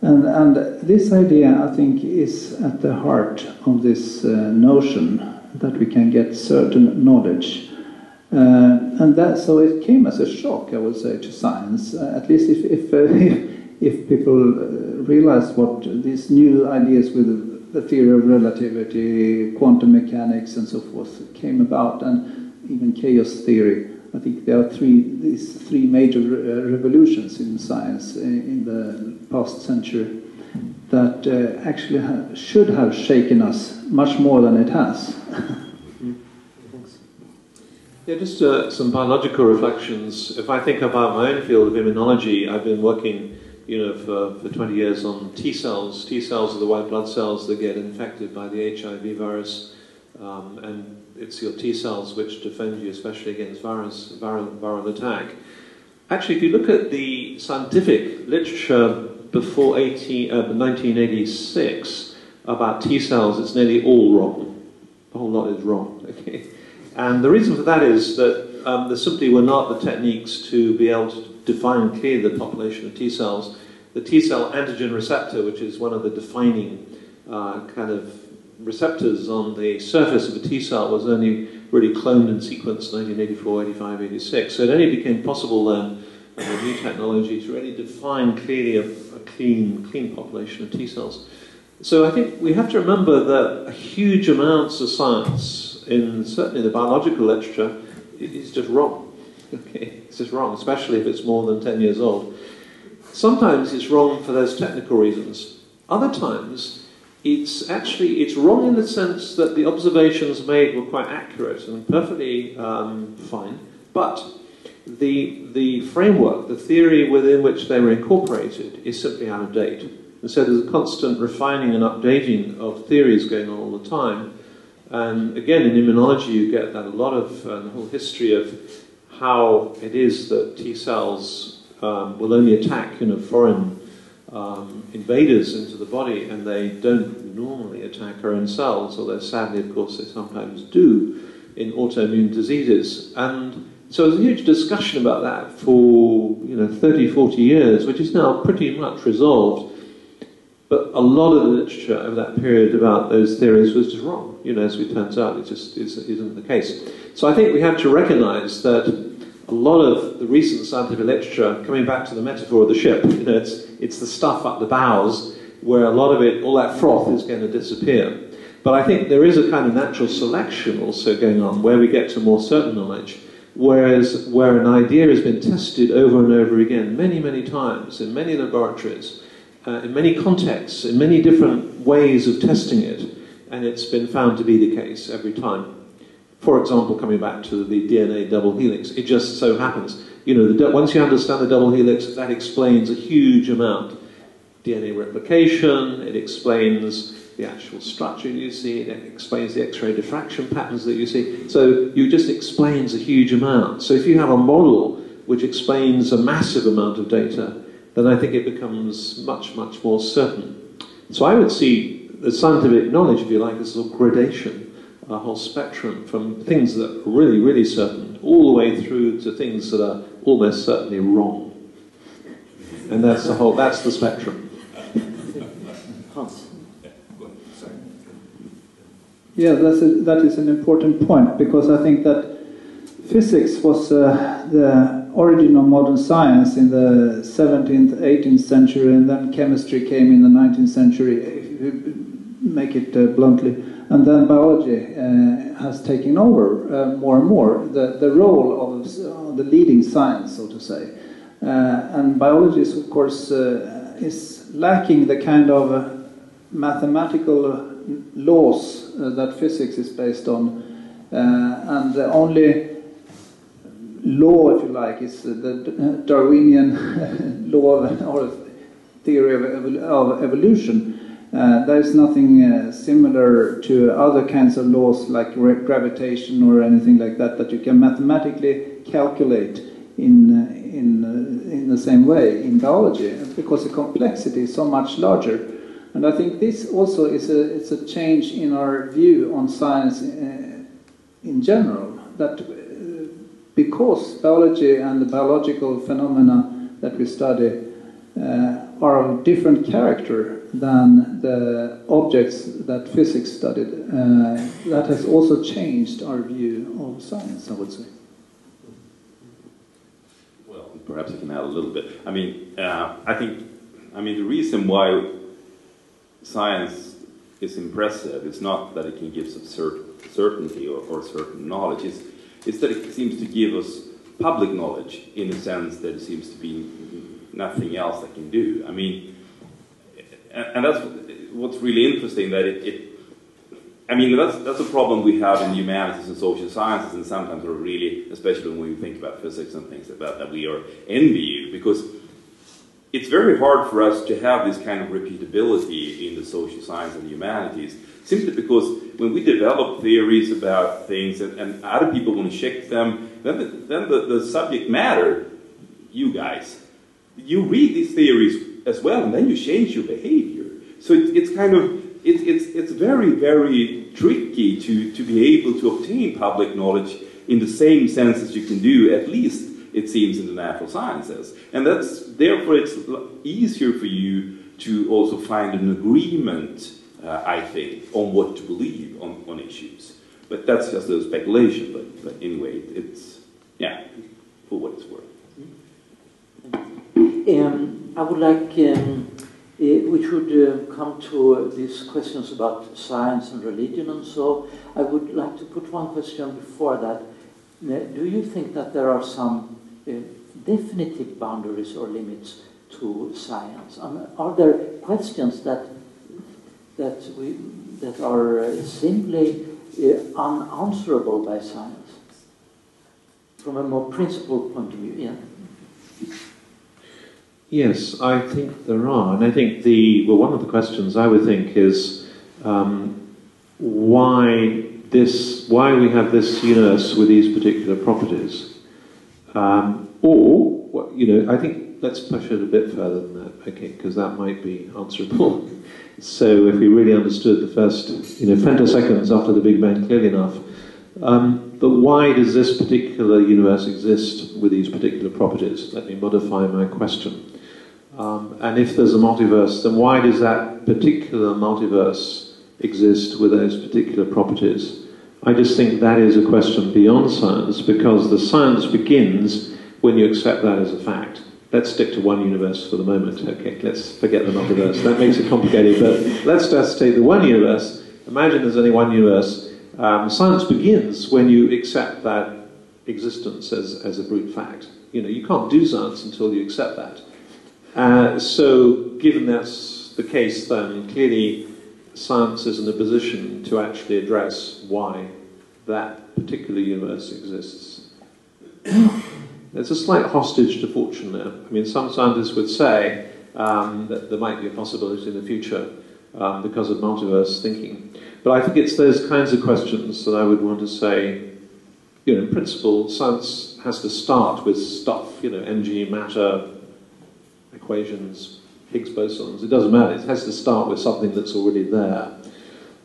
And this idea, I think, is at the heart of this notion that we can get certain knowledge. And that, so it came as a shock, I would say, to science, at least if people realized what these new ideas with the theory of relativity, quantum mechanics, and so forth came about, and even chaos theory. I think there are these three major revolutions in science in the past century that actually should have shaken us much more than it has. Yeah, just some biological reflections. If I think about my own field of immunology, I've been working, for 20 years on T cells. T cells are the white blood cells that get infected by the HIV virus, and it's your T cells which defend you, especially against viral attack. Actually, if you look at the scientific literature before 1986 about T cells, it's nearly all wrong. The whole lot is wrong. Okay? And the reason for that is that there simply were not the techniques to be able to define clearly the population of T cells. The T cell antigen receptor, which is one of the defining kind of receptors on the surface of a T cell, was only really cloned and sequenced in 1984, 85, 86. So it only became possible then, with the new technology, to really define clearly a clean population of T cells. So I think we have to remember that huge amounts of science, in certainly the biological literature, is just wrong. Okay, it's just wrong, especially if it's more than 10 years old. Sometimes it's wrong for those technical reasons. Other times, it's wrong in the sense that the observations made were quite accurate and perfectly fine, but the framework, the theory within which they were incorporated, is simply out of date. And so there's a constant refining and updating of theories going on all the time. And again, in immunology, you get that a lot of the whole history of how it is that T cells will only attack foreign invaders into the body, and they don't normally attack our own cells, although sadly, of course, they sometimes do in autoimmune diseases. And so there's a huge discussion about that for 30, 40 years, which is now pretty much resolved. But a lot of the literature over that period about those theories was just wrong. As it turns out, it just isn't the case. So I think we have to recognize that a lot of the recent scientific literature, coming back to the metaphor of the ship, it's the stuff up the bows where a lot of it, all that froth is going to disappear. But I think there is a kind of natural selection also going on where we get to more certain knowledge, where an idea has been tested over and over again, many, many times, in many laboratories, in many contexts, in many different ways of testing it, and it's been found to be the case every time. For example, coming back to the DNA double helix, it just so happens, once you understand the double helix, that explains a huge amount. DNA replication, it explains the actual structure you see, it explains the X-ray diffraction patterns that you see. So it just explains a huge amount. So if you have a model which explains a massive amount of data, then I think it becomes much, much more certain. So I would see the scientific knowledge, if you like, as a gradation, a whole spectrum from things that are really, really certain, all the way through to things that are almost certainly wrong. And that's the spectrum. Hans. Yeah, that is an important point, because I think that physics was the origin of modern science in the 17th, 18th century, and then chemistry came in the 19th century, if you make it bluntly. And then biology has taken over more and more the role of the leading science, so to say. And biology is, of course, is lacking the kind of mathematical laws that physics is based on, and the only law, if you like, is the Darwinian law or theory of evolution. There is nothing similar to other kinds of laws like gravitation or anything like that you can mathematically calculate in the same way in biology, because the complexity is so much larger. And I think this also is a change in our view on science in general, that because biology and the biological phenomena that we study are of different character than the objects that physics studied, that has also changed our view of science, I would say. Well, perhaps I can add a little bit. I mean, the reason why science is impressive is not that it can give some certainty or certain knowledge. It's that it seems to give us public knowledge in a sense that it seems to be nothing else that can do. I mean, and that's what's really interesting, that that's a problem we have in humanities and social sciences, and sometimes we're really, especially when we think about physics and things like that we are envy, because it's very hard for us to have this kind of repeatability in the social science and the humanities, simply because when we develop theories about things and other people want to check them, then the subject matter, you guys, you read these theories as well, and then you change your behavior. So it's very, very tricky to be able to obtain public knowledge in the same sense as you can do, at least it seems, in the natural sciences. And therefore it's easier for you to also find an agreement, I think, on what to believe on issues. But that's just a speculation. But anyway, it's, yeah, for what it's worth. I would like, we should come to these questions about science and religion and so. I would like to put one question before that. Do you think that there are some definitive boundaries or limits to science? Are there questions that are simply unanswerable by science from a more principled point of view? Yeah. Yes, I think there are, and I think one of the questions I would think is why we have this universe with these particular properties, I think let's push it a bit further than that, okay, because that might be answerable. So if we really understood the first, femtoseconds after the Big Bang clearly enough, but why does this particular universe exist with these particular properties? Let me modify my question. And if there's a multiverse, then why does that particular multiverse exist with those particular properties? I just think that is a question beyond science, because the science begins when you accept that as a fact. Let's stick to one universe for the moment. Okay, let's forget the multiverse. That makes it complicated, but let's just take the one universe. Imagine there's only one universe. Science begins when you accept that existence as a brute fact. You can't do science until you accept that. So, given that's the case, then clearly science is in a position to actually address why that particular universe exists. There's a slight hostage to fortune there. I mean, some scientists would say that there might be a possibility in the future because of multiverse thinking. But I think it's those kinds of questions that I would want to say, in principle, science has to start with stuff, energy, matter, equations, Higgs bosons, it doesn't matter. It has to start with something that's already there.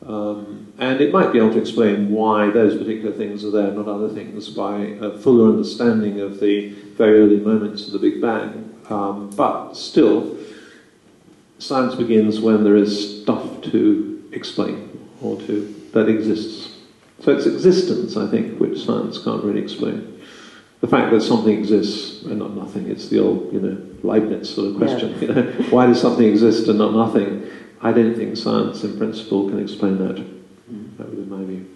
And it might be able to explain why those particular things are there, not other things, by a fuller understanding of the very early moments of the Big Bang. But still, science begins when there is stuff to explain, or that exists. So it's existence, I think, which science can't really explain. The fact that something exists and not nothing, it's the old, Leibniz sort of question. Yeah. Why does something exist and not nothing? I don't think science, in principle, can explain that. That would be my view.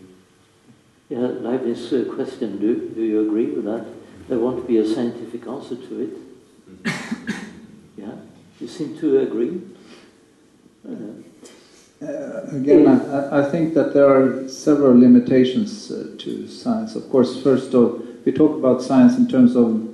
Yeah, Leibniz question. Do you agree with that? There won't be a scientific answer to it. Yeah. You seem to agree? Again, I think that there are several limitations to science. Of course, first of all, we talk about science in terms of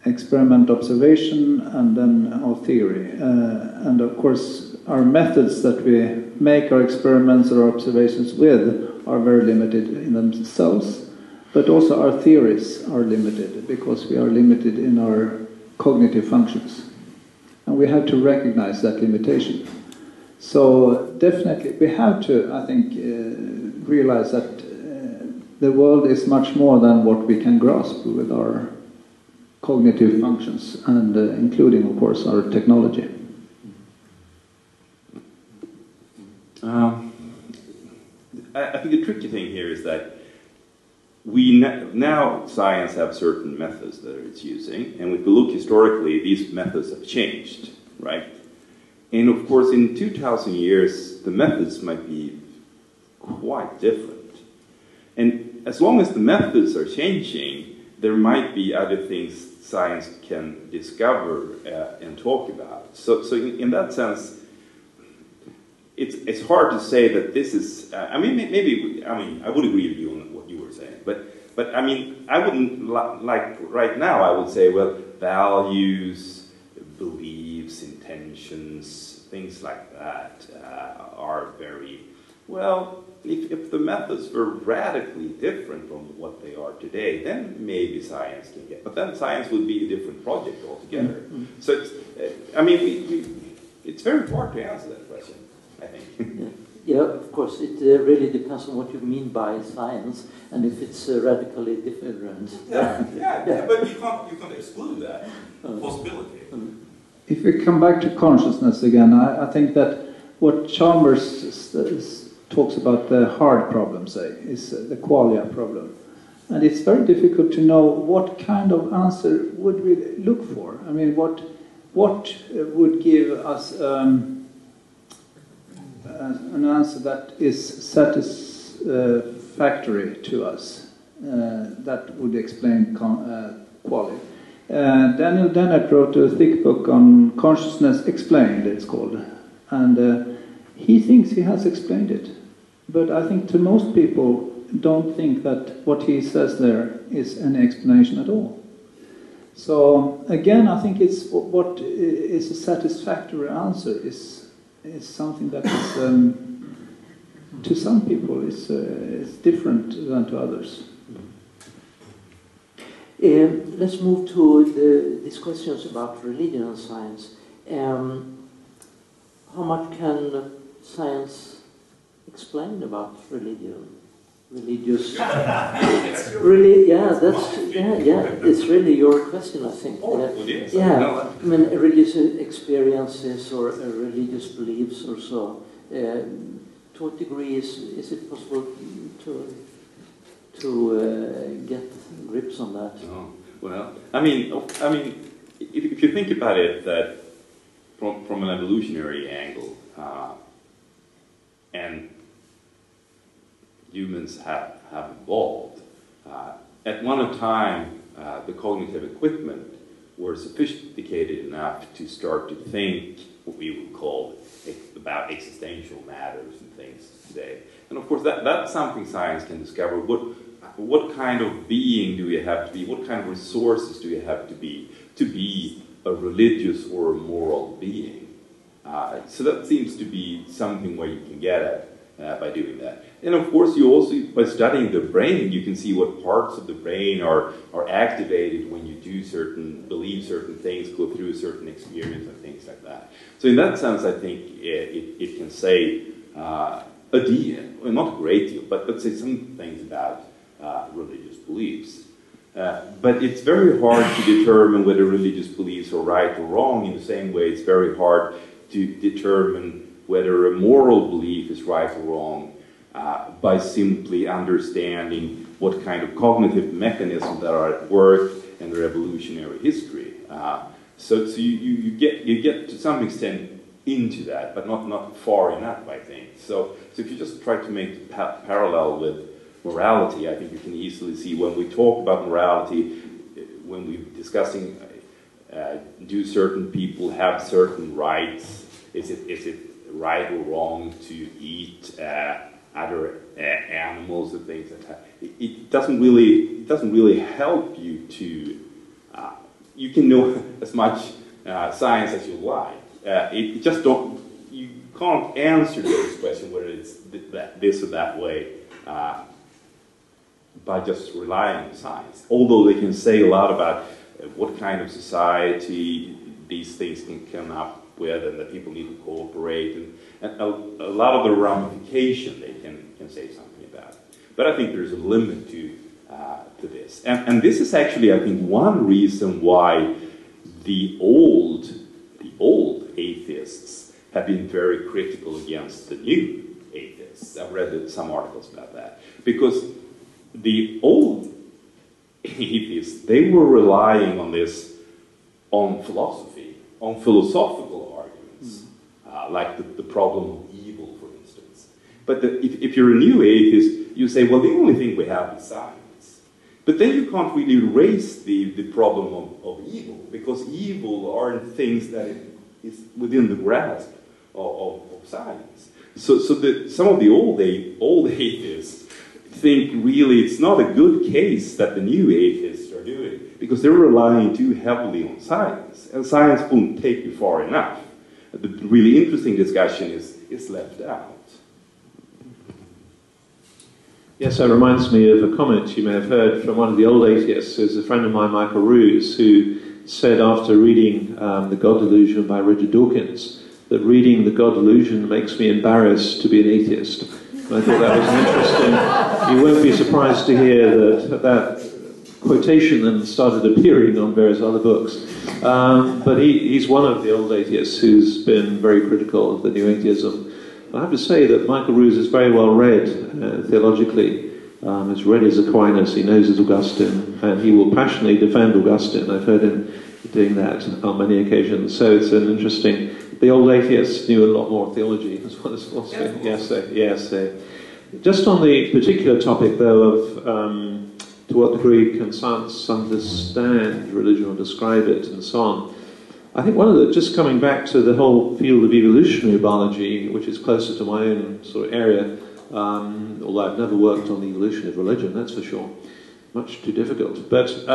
experiment observation and then our theory. And of course, our methods that we make our experiments or observations with are very limited in themselves, but also our theories are limited because we are limited in our cognitive functions. And we have to recognize that limitation. So definitely we have to, I think, realize that the world is much more than what we can grasp with our cognitive functions, and including, of course, our technology. I think the tricky thing here is that we now science have certain methods that it's using, and if we look historically, these methods have changed, right? And of course, in 2,000 years, the methods might be quite different. And as long as the methods are changing, there might be other things science can discover and talk about. So in that sense, it's hard to say that this is. I would agree with you on what you were saying, but I mean, I wouldn't like right now. I would say, well, values, beliefs, intentions, things like that are very well. If the methods were radically different from what they are today, then maybe science can get. But then science would be a different project altogether. Mm-hmm. So it's very hard to answer that question, I think. Yeah, of course, it really depends on what you mean by science, and if it's radically different. Yeah, but you can't exclude that possibility. If we come back to consciousness again, I think that what Chalmers talks about the hard problem, say, is the qualia problem. And it's very difficult to know what kind of answer would we look for. I mean, what would give us an answer that is satisfactory to us, that would explain qualia. Daniel Dennett wrote a thick book on Consciousness Explained, it's called. And he thinks he has explained it. But I think to most people don't think that what he says there is any explanation at all. So again, I think it's what is a satisfactory answer is something that is to some people is different than to others. Let's move to these questions about religion and science. How much can science explain about religion? Religious. Really, yeah, it's really your question, I think. Yeah, I mean, religious experiences or religious beliefs or so. To what degree is it possible to get grips on that? Oh, well, I mean, if you think about it, that from an evolutionary angle, and humans have evolved. At one time, the cognitive equipment were sophisticated enough to start to think what we would call about existential matters and things today. And of course, that's something science can discover. What kind of being do you have to be? What kind of resources do you have to be a religious or a moral being? So that seems to be something where you can get at by doing that. And of course, you also, by studying the brain, you can see what parts of the brain are activated when you believe certain things, go through a certain experience and things like that. So in that sense, I think it can say a deal, well, not a great deal, but let's say some things about religious beliefs. But it's very hard to determine whether religious beliefs are right or wrong. In the same way, it's very hard to determine whether a moral belief is right or wrong by simply understanding what kind of cognitive mechanisms that are at work in their evolutionary history. So you get to some extent into that, but not far enough, I think. So if you just try to make the parallel with morality, I think you can easily see when we talk about morality, when we're discussing Do certain people have certain rights? Is it right or wrong to eat other animals and things like that? It doesn't really help you to. You can know as much science as you like. It just don't. You can't answer this question whether it's this or that way by just relying on science. Although they can say a lot about what kind of society these things can come up with, and that people need to cooperate, and a lot of the ramification they can say something about. But I think there's a limit to this, and this is actually, I think, one reason why the old atheists have been very critical against the new atheists. I've read some articles about that, because the old atheists, they were relying on philosophy, on philosophical arguments, like the problem of evil, for instance. But if you're a new atheist, you say, well, the only thing we have is science. But then you can't really raise the problem of evil, because evil aren't things that is within the grasp of science. So some of the old atheists think really it's not a good case that the new atheists are doing, because they're relying too heavily on science, and science won't take you far enough. The really interesting discussion is left out. Yes, that reminds me of a comment you may have heard from one of the old atheists. There's a friend of mine, Michael, who said after reading The God Delusion by Richard Dawkins that reading The God Delusion makes me embarrassed to be an atheist. And I thought that was interesting. You won't be surprised to hear that quotation then started appearing on various other books. But he's one of the old atheists who's been very critical of the new atheism. I have to say that Michael Ruse is very well read theologically. As read as Aquinas, he knows his Augustine, and he will passionately defend Augustine. I've heard him doing that on many occasions. So it's an interesting. The old atheists knew a lot more theology as well as philosophy. Yes. Just on the particular topic, though, of to what degree can science understand religion or describe it and so on, I think just coming back to the whole field of evolutionary biology, which is closer to my own sort of area, although I've never worked on the evolution of religion, that's for sure. Much too difficult. But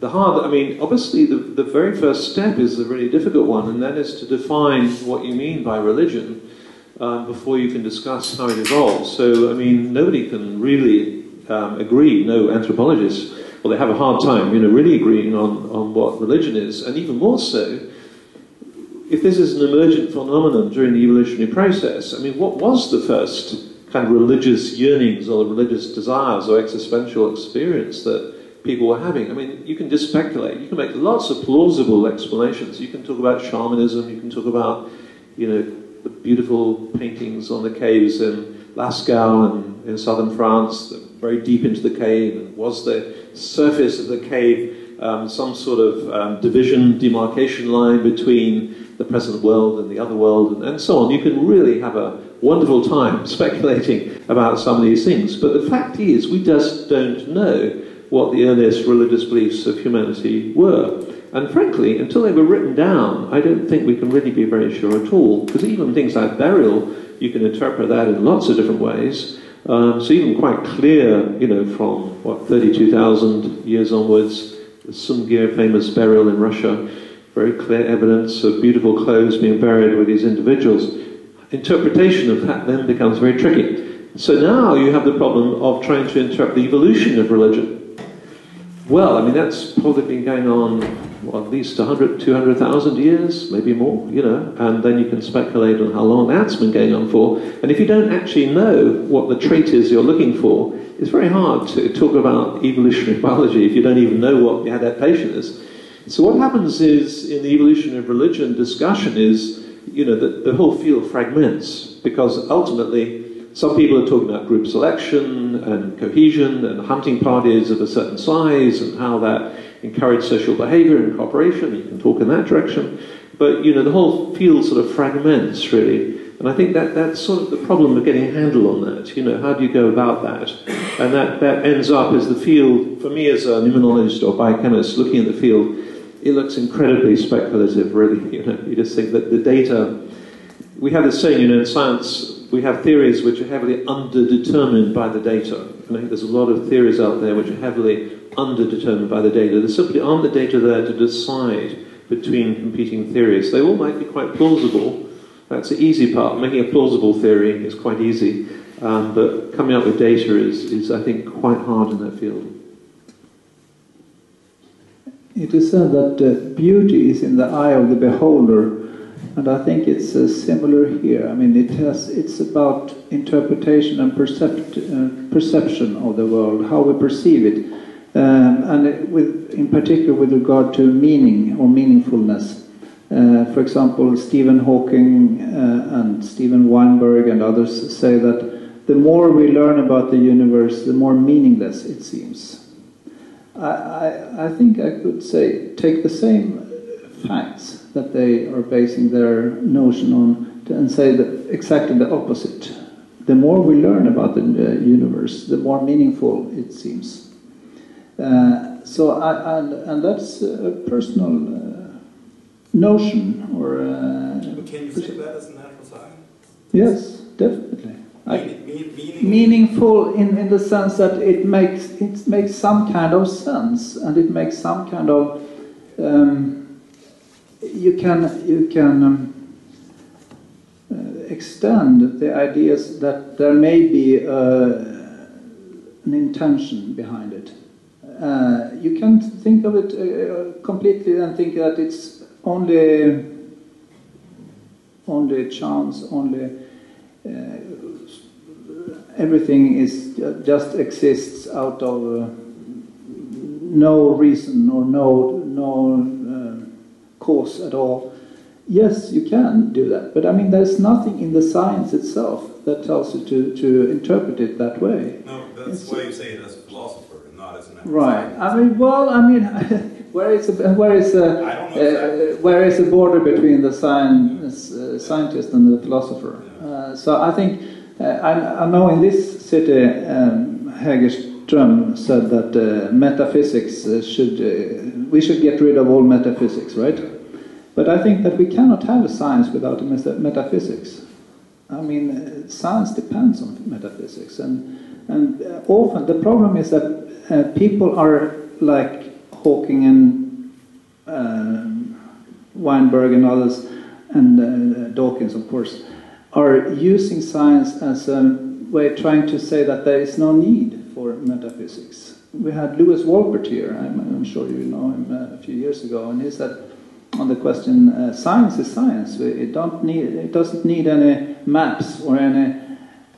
obviously the very first step is a really difficult one, and that is to define what you mean by religion before you can discuss how it evolves. So, nobody can really agree, no anthropologists, well, they have a hard time, really agreeing on what religion is, and even more so, if this is an emergent phenomenon during the evolutionary process, what was the first kind of religious yearnings or religious desires or existential experience that people were having? You can just speculate. You can make lots of plausible explanations. You can talk about shamanism. You can talk about, the beautiful paintings on the caves in Lascaux and in southern France, very deep into the cave, and was the surface of the cave some sort of demarcation line between the present world and the other world, and so on. You can really have a wonderful time speculating about some of these things, but the fact is we just don't know what the earliest religious beliefs of humanity were. And frankly, until they were written down, I don't think we can really be very sure at all, because even things like burial, you can interpret that in lots of different ways. So even quite clear, from, 32,000 years onwards, the Sungir famous burial in Russia, very clear evidence of beautiful clothes being buried with these individuals. Interpretation of that then becomes very tricky. So now you have the problem of trying to interpret the evolution of religion. Well, that's probably been going on, at least 100, 200,000 years, maybe more, and then you can speculate on how long that's been going on for. And if you don't actually know what the trait is you're looking for, it's very hard to talk about evolutionary biology if you don't even know what the adaptation is. So what happens is, in the evolution of religion discussion is, the whole field fragments, because ultimately some people are talking about group selection and cohesion and hunting parties of a certain size and how that encourage social behavior and cooperation. You can talk in that direction. But, the whole field sort of fragments, really. And I think that's sort of the problem of getting a handle on that. How do you go about that? And that ends up as the field, for me as a Newmanologist or biochemist looking at the field, it looks incredibly speculative, really. You just think that the data... We have this saying, in science, we have theories which are heavily underdetermined by the data. I think there's a lot of theories out there which are heavily underdetermined by the data. There simply aren't the data there to decide between competing theories. They all might be quite plausible. That's the easy part. Making a plausible theory is quite easy. But coming up with data is, I think, quite hard in that field. It is said that beauty is in the eye of the beholder. And I think it's similar here. I mean, it's about interpretation and perception of the world, how we perceive it, and in particular with regard to meaning or meaningfulness. For example, Stephen Hawking and Steven Weinberg and others say that the more we learn about the universe, the more meaningless it seems. I think I could say, take the same facts that they are basing their notion on and say that exactly the opposite. The more we learn about the universe, the more meaningful it seems. And that's a personal notion. Or but can you say that as a natural science? Yes, definitely. Meaningful in the sense that it makes some kind of sense, and it makes some kind of you can extend the ideas that there may be an intention behind it. You can think of it completely and think that it's only chance, everything is just exists out of no reason or no cause at all. Yes, you can do that, but I mean, there's nothing in the science itself that tells you to interpret it that way. No, that's why you say it as a philosopher and not as an natural right. scientist. Where is the border between the scientist and the philosopher? So I think I know in this city, Liljenström said that metaphysics we should get rid of all metaphysics, right? But I think that we cannot have a science without metaphysics. I mean, science depends on metaphysics, and often the problem is that people are like Hawking and Weinberg and others, and Dawkins, of course, are using science as a way trying to say that there is no need for metaphysics. We had Lewis Wolpert here, I'm sure you know him a few years ago, and he said on the question, science is science. It doesn't need any maps or any.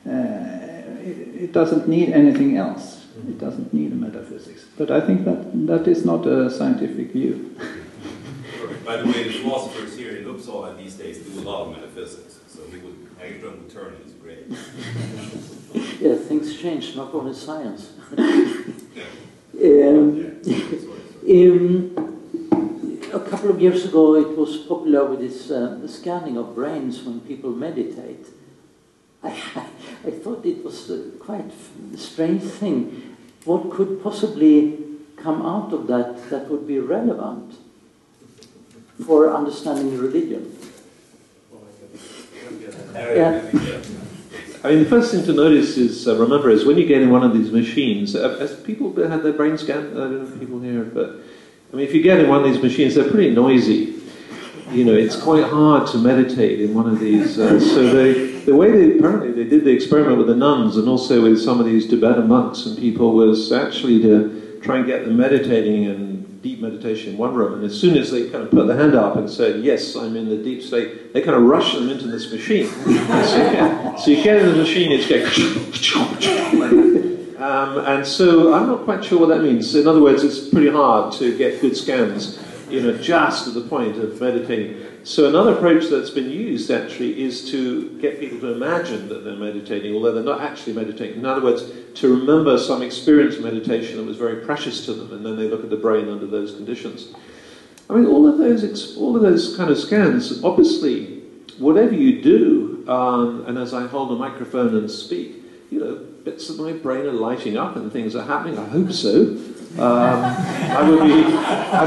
It doesn't need anything else. It doesn't need a metaphysics. But I think that is not a scientific view. By the way, the philosophers here in Uppsala these days do a lot of metaphysics, so Liljenström would turn his grave. Yeah, things change, not only science. A couple of years ago, it was popular with this scanning of brains when people meditate. I thought it was quite a strange thing. What could possibly come out of that would be relevant for understanding religion? Yeah. I mean, the first thing to notice is, remember, is when you get in one of these machines, as people had their brain scanned, I don't know if people hear it, but I mean, if you get in one of these machines, they're pretty noisy. You know, it's quite hard to meditate in one of these. So the way apparently they did the experiment with the nuns and also with some of these Tibetan monks and people was actually to try and get them meditating and deep meditation in one room. And as soon as they kind of put their hand up and said, yes, I'm in the deep state, they kind of rush them into this machine. So you get in the machine, it's going... and so I'm not quite sure what that means. In other words, it's pretty hard to get good scans, just at the point of meditating. So another approach that's been used actually is to get people to imagine that they're meditating, although they're not actually meditating. In other words, to remember some experience of meditation that was very precious to them, and then they look at the brain under those conditions. I mean, all of those kind of scans, obviously, whatever you do, and as I hold a microphone and speak, bits of my brain are lighting up and things are happening. I hope so. I'd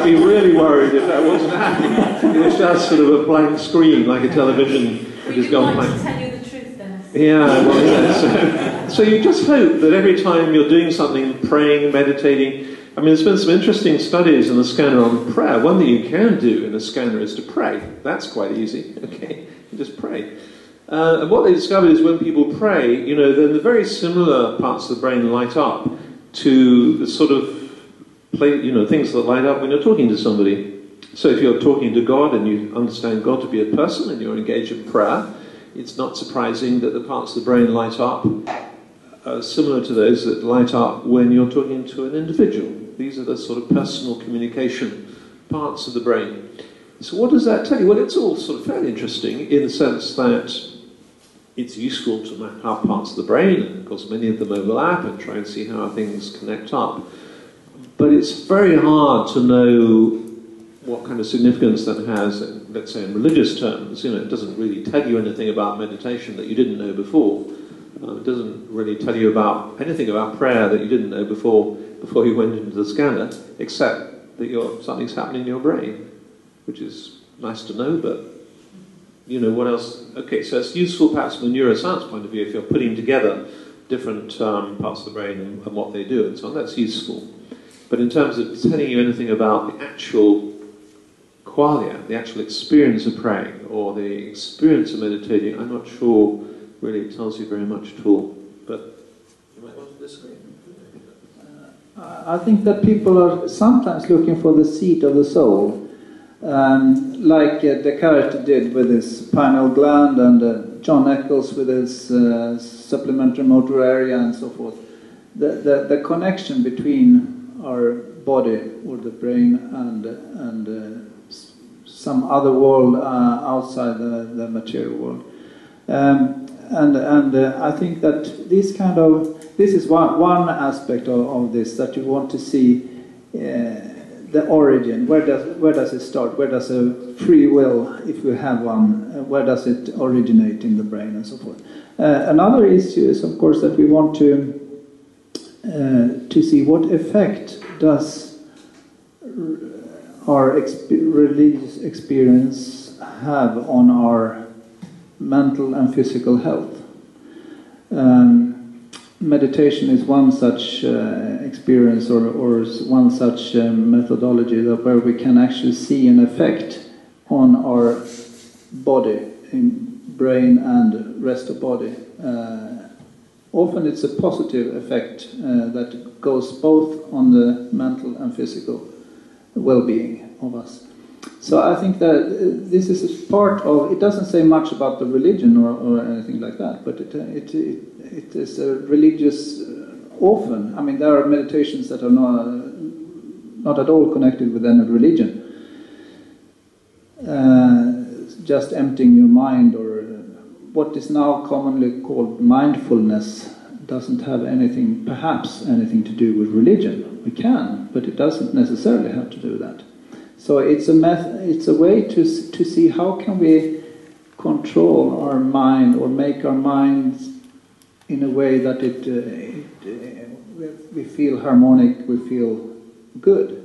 be really worried if that wasn't happening. It was just sort of a blank screen, like a television which has gone blank. To tell you the truth, Dennis. Yeah, well, yeah. So you just hope that every time you're doing something, praying, meditating. I mean, there's been some interesting studies in the scanner on prayer. One thing you can do in a scanner is to pray. That's quite easy. Okay, you just pray. And what they discovered is when people pray, you know, then the very similar parts of the brain light up to the sort of things that light up when you're talking to somebody. So if you're talking to God and you understand God to be a person and you're engaged in prayer, it's not surprising that the parts of the brain light up similar to those that light up when you're talking to an individual. These are the sort of personal communication parts of the brain. So what does that tell you? Well, it's all sort of fairly interesting in the sense that it's useful to map out parts of the brain, and of course many of them overlap, and try and see how things connect up. But it's very hard to know what kind of significance that has, let's say in religious terms. You know, it doesn't really tell you anything about meditation that you didn't know before. It doesn't really tell you about anything about prayer that you didn't know before you went into the scanner, except that something's happening in your brain, which is nice to know, but you know, what else? Okay, so it's useful perhaps from a neuroscience point of view if you're putting together different parts of the brain and what they do and so on. That's useful. But in terms of telling you anything about the actual qualia, the actual experience of praying or the experience of meditating, I'm not sure really it tells you very much at all. But you might want to disagree. I think that people are sometimes looking for the seat of the soul. Like Descartes did with his pineal gland, and John Eccles with his supplementary motor area and so forth. The connection between our body or the brain and some other world outside the material world. And I think that this is one aspect of this, that you want to see the origin. Where does it start? Where does a free will, if we have one, where does it originate in the brain and so forth? Another issue is, of course, that we want to see what effect does our religious experience have on our mental and physical health. Meditation is one such experience or one such methodology where we can actually see an effect on our body, in brain and rest of body. Often it's a positive effect that goes both on the mental and physical well-being of us. So I think that this is a part of, it doesn't say much about the religion or anything like that, but it is a religious, often, I mean, there are meditations that are not at all connected with any religion. Just emptying your mind, or what is now commonly called mindfulness, doesn't have perhaps anything to do with religion. We can, but it doesn't necessarily have to do that. So it's a way to see how can we control our mind or make our minds in a way that we feel harmonic, we feel good.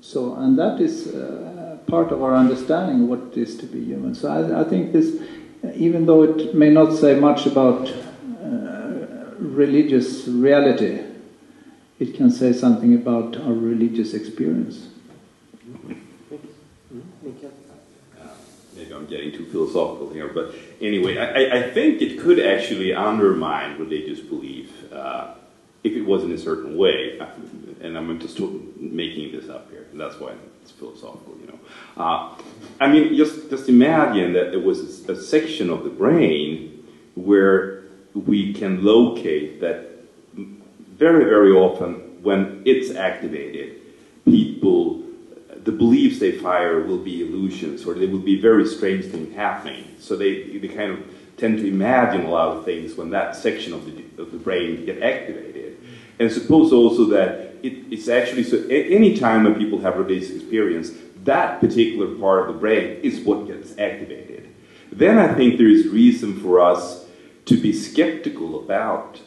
So, and that is part of our understanding of what it is to be human. So I think this, even though it may not say much about religious reality, it can say something about our religious experience. Maybe I'm getting too philosophical here, but anyway, I think it could actually undermine religious belief if it was in a certain way. And I'm just making this up here, and that's why it's philosophical, you know. I mean, just imagine that there was a section of the brain where we can locate that very, very often when it's activated, the beliefs they fire will be illusions, or there will be very strange things happening. So they kind of tend to imagine a lot of things when that section of the brain get activated. And suppose also that it's actually, so any time when people have religious experience, that particular part of the brain is what gets activated. Then I think there is reason for us to be skeptical about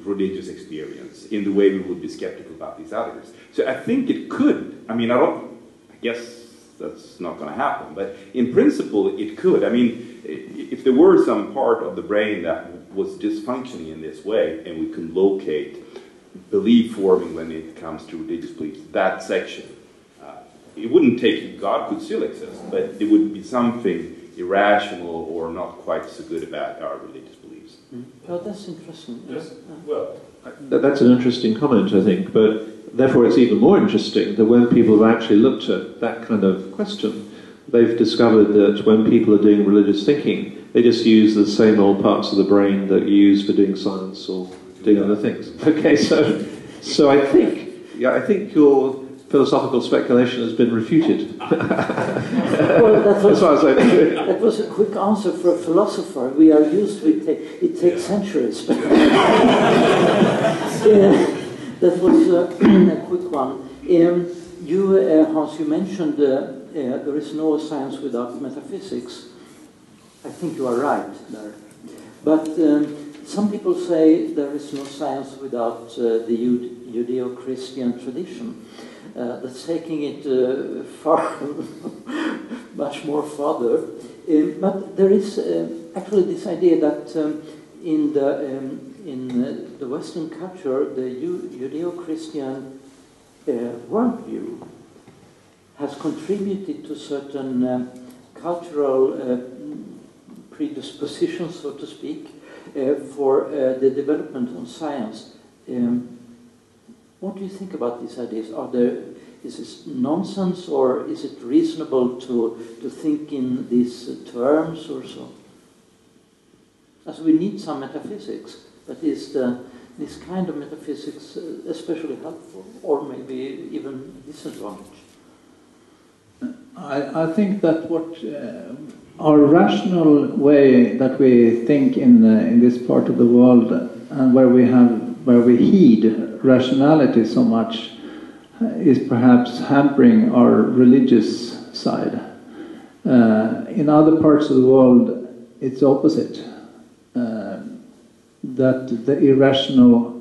religious experience in the way we would be skeptical about these others. So I think it could. I mean, I guess that's not going to happen, but in principle it could. I mean, if there were some part of the brain that was dysfunctioning in this way, and we can locate belief forming when it comes to religious beliefs, that section, it wouldn't take, God could still exist, but there would be something irrational or not quite so good about our religious beliefs. Oh, that's interesting. Yes. Well, That's an interesting comment, I think, but therefore it's even more interesting that when people have actually looked at that kind of question, they've discovered that when people are doing religious thinking, they just use the same old parts of the brain that you use for doing science or doing other things. Okay, so I think your philosophical speculation has been refuted. Well, that was a quick answer for a philosopher. We are used to it. It takes centuries. But that was a quick one. Hans, you mentioned there is no science without metaphysics. I think you are right there. But some people say there is no science without the Judeo-Christian tradition. That's taking it far, much more further. But there is actually this idea that in the Western culture, the Judeo-Christian worldview has contributed to certain cultural predispositions, so to speak, for the development of science. What do you think about these ideas? Is this nonsense, or is it reasonable to think in these terms or so? As we need some metaphysics, but is this kind of metaphysics especially helpful, or maybe even disadvantage? I think that what our rational way that we think in this part of the world, and where we heed rationality so much, is perhaps hampering our religious side. In other parts of the world, it's opposite. That the irrational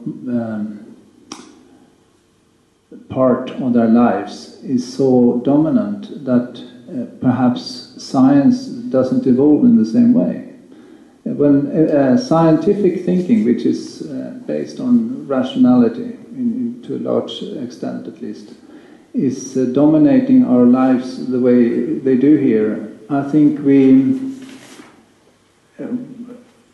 part of their lives is so dominant that perhaps science doesn't evolve in the same way. When scientific thinking, which is based on rationality, to a large extent at least, is dominating our lives the way they do here, I think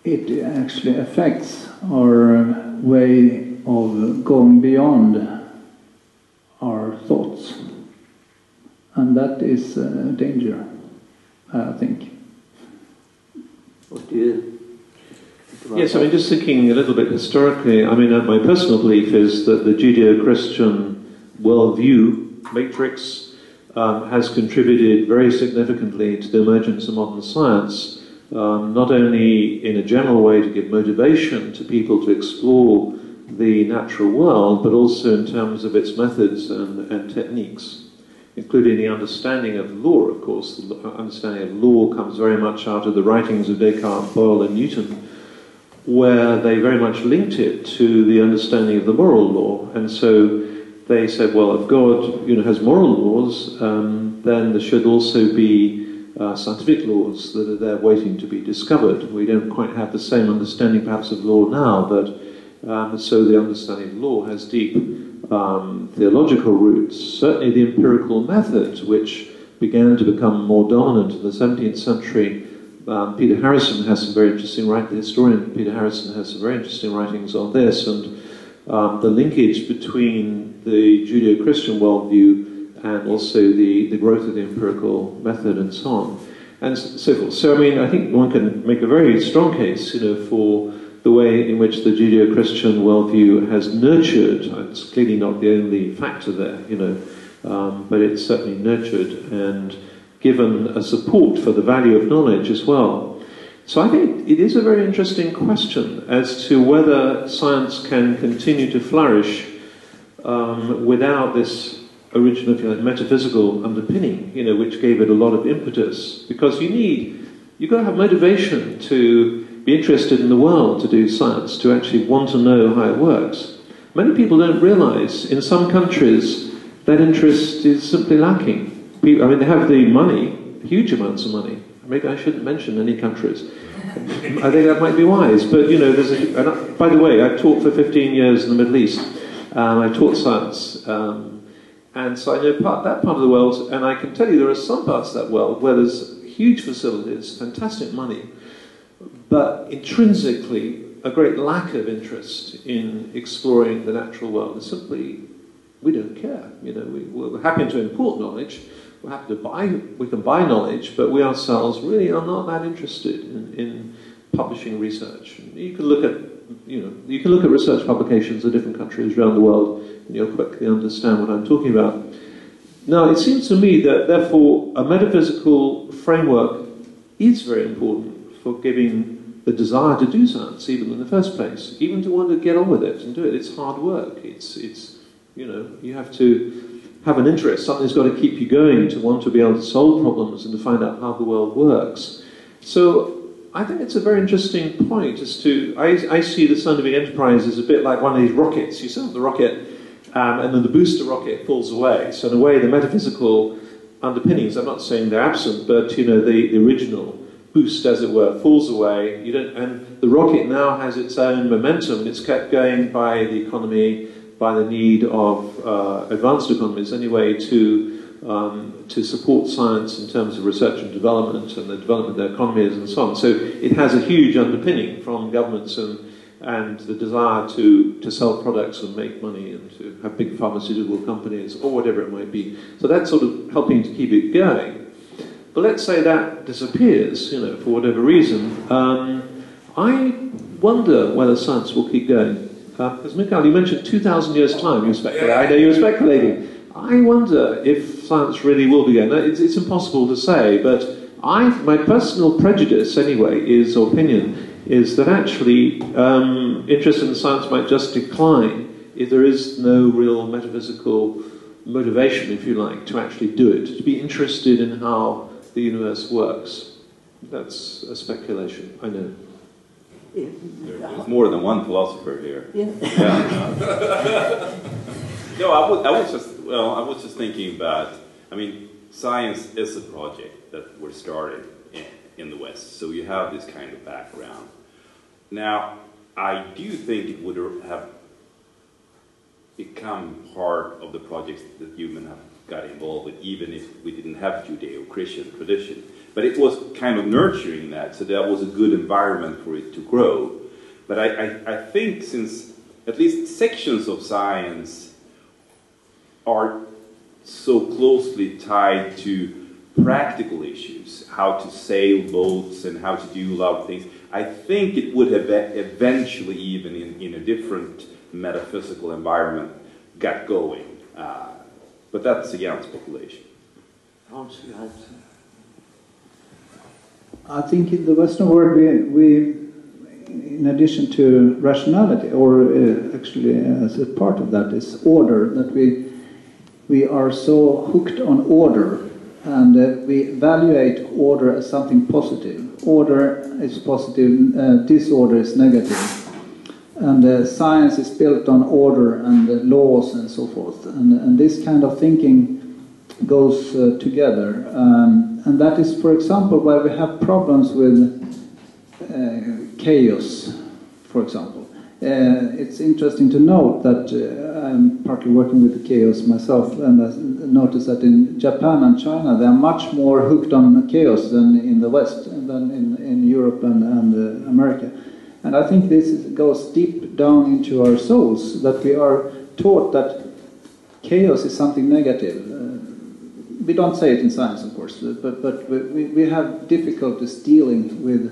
it actually affects our way of going beyond our thoughts. And that is a danger, I think. What do you think about Yes, that? I mean, just thinking a little bit historically, I mean, my personal belief is that the Judeo-Christian worldview matrix has contributed very significantly to the emergence of modern science, not only in a general way to give motivation to people to explore the natural world, but also in terms of its methods and techniques, including the understanding of law, of course. The understanding of law comes very much out of the writings of Descartes, Boyle and Newton, where they very much linked it to the understanding of the moral law. And so they said, well, if God has moral laws, then there should also be scientific laws that are there waiting to be discovered. We don't quite have the same understanding perhaps of law now, but so the understanding of law has deep theological roots. Certainly the empirical method, which began to become more dominant in the 17th century. Peter Harrison has some very interesting writings, the historian Peter Harrison has some very interesting writings on this, and the linkage between the Judeo-Christian worldview and also the growth of the empirical method and so on, and so forth. So, I mean, I think one can make a very strong case, for the way in which the Judeo-Christian worldview has nurtured. It's clearly not the only factor there, but it's certainly nurtured and given a support for the value of knowledge as well. So I think it is a very interesting question as to whether science can continue to flourish without this original, metaphysical underpinning, which gave it a lot of impetus. Because you've got to have motivation to be interested in the world to do science, to actually want to know how it works. Many people don't realize in some countries that interest is simply lacking. People, I mean, they have the money, huge amounts of money. Maybe I shouldn't mention any countries. I think that might be wise. But, you know, and by the way, I taught for 15 years in the Middle East. I taught science. And so I know that part of the world, and I can tell you there are some parts of that world where there's huge facilities, fantastic money, but intrinsically a great lack of interest in exploring the natural world. It's simply, we don't care. You know, we're happy to import knowledge, we're happy to we can buy knowledge, but we ourselves really are not that interested in publishing research. You can look at research publications of different countries around the world, and you'll quickly understand what I'm talking about. Now, it seems to me that, therefore, a metaphysical framework is very important for giving the desire to do science, even in the first place, even to want to get on with it and do it. It's hard work. It's you know, you have to have an interest. Something's got to keep you going to want to be able to solve problems and to find out how the world works. So I think it's a very interesting point as to, I see the scientific enterprise as a bit like one of these rockets. You set up the rocket, and then the booster rocket falls away. So in a way, the metaphysical underpinnings, I'm not saying they're absent, but you know, the original boost, as it were, falls away. And the rocket now has its own momentum, and it's kept going by the economy, by the need of advanced economies anyway to support science in terms of research and development and the development of their economies and so on. So it has a huge underpinning from governments and the desire to sell products and make money and to have big pharmaceutical companies or whatever it might be. So that's sort of helping to keep it going. But let's say that disappears, you know, for whatever reason. I wonder whether science will keep going. Because Mikael, you mentioned 2,000 years' time, you speculated. I know you were speculating. I wonder if science really will be going. Now, it's impossible to say, but my personal prejudice anyway or opinion is that actually interest in science might just decline if there is no real metaphysical motivation, if you like, to actually do it, to be interested in how the universe works. That's a speculation, I know. There's more than one philosopher here. Yeah. No, I was just thinking about, I mean, science is a project that we're starting in the West, so you have this kind of background. Now, I do think it would have become part of the projects that Newman have got involved with, even if we didn't have Judeo-Christian tradition. But it was kind of nurturing that, so that was a good environment for it to grow. But I think since at least sections of science are so closely tied to practical issues, how to sail boats and how to do a lot of things, I think it would have eventually, even in a different metaphysical environment, got going. But that's again speculation. I think in the Western world, we in addition to rationality, or actually as a part of that is order, that we are so hooked on order, and we evaluate order as something positive. Order is positive, disorder is negative. And science is built on order and laws and so forth. And this kind of thinking goes together. And that is, for example, why we have problems with chaos, for example. It's interesting to note that I'm partly working with chaos myself, and I noticed that in Japan and China they are much more hooked on chaos than in the West, than in Europe and America. And I think this goes deep down into our souls, that we are taught that chaos is something negative. We don't say it in science, of course, but we have difficulties dealing with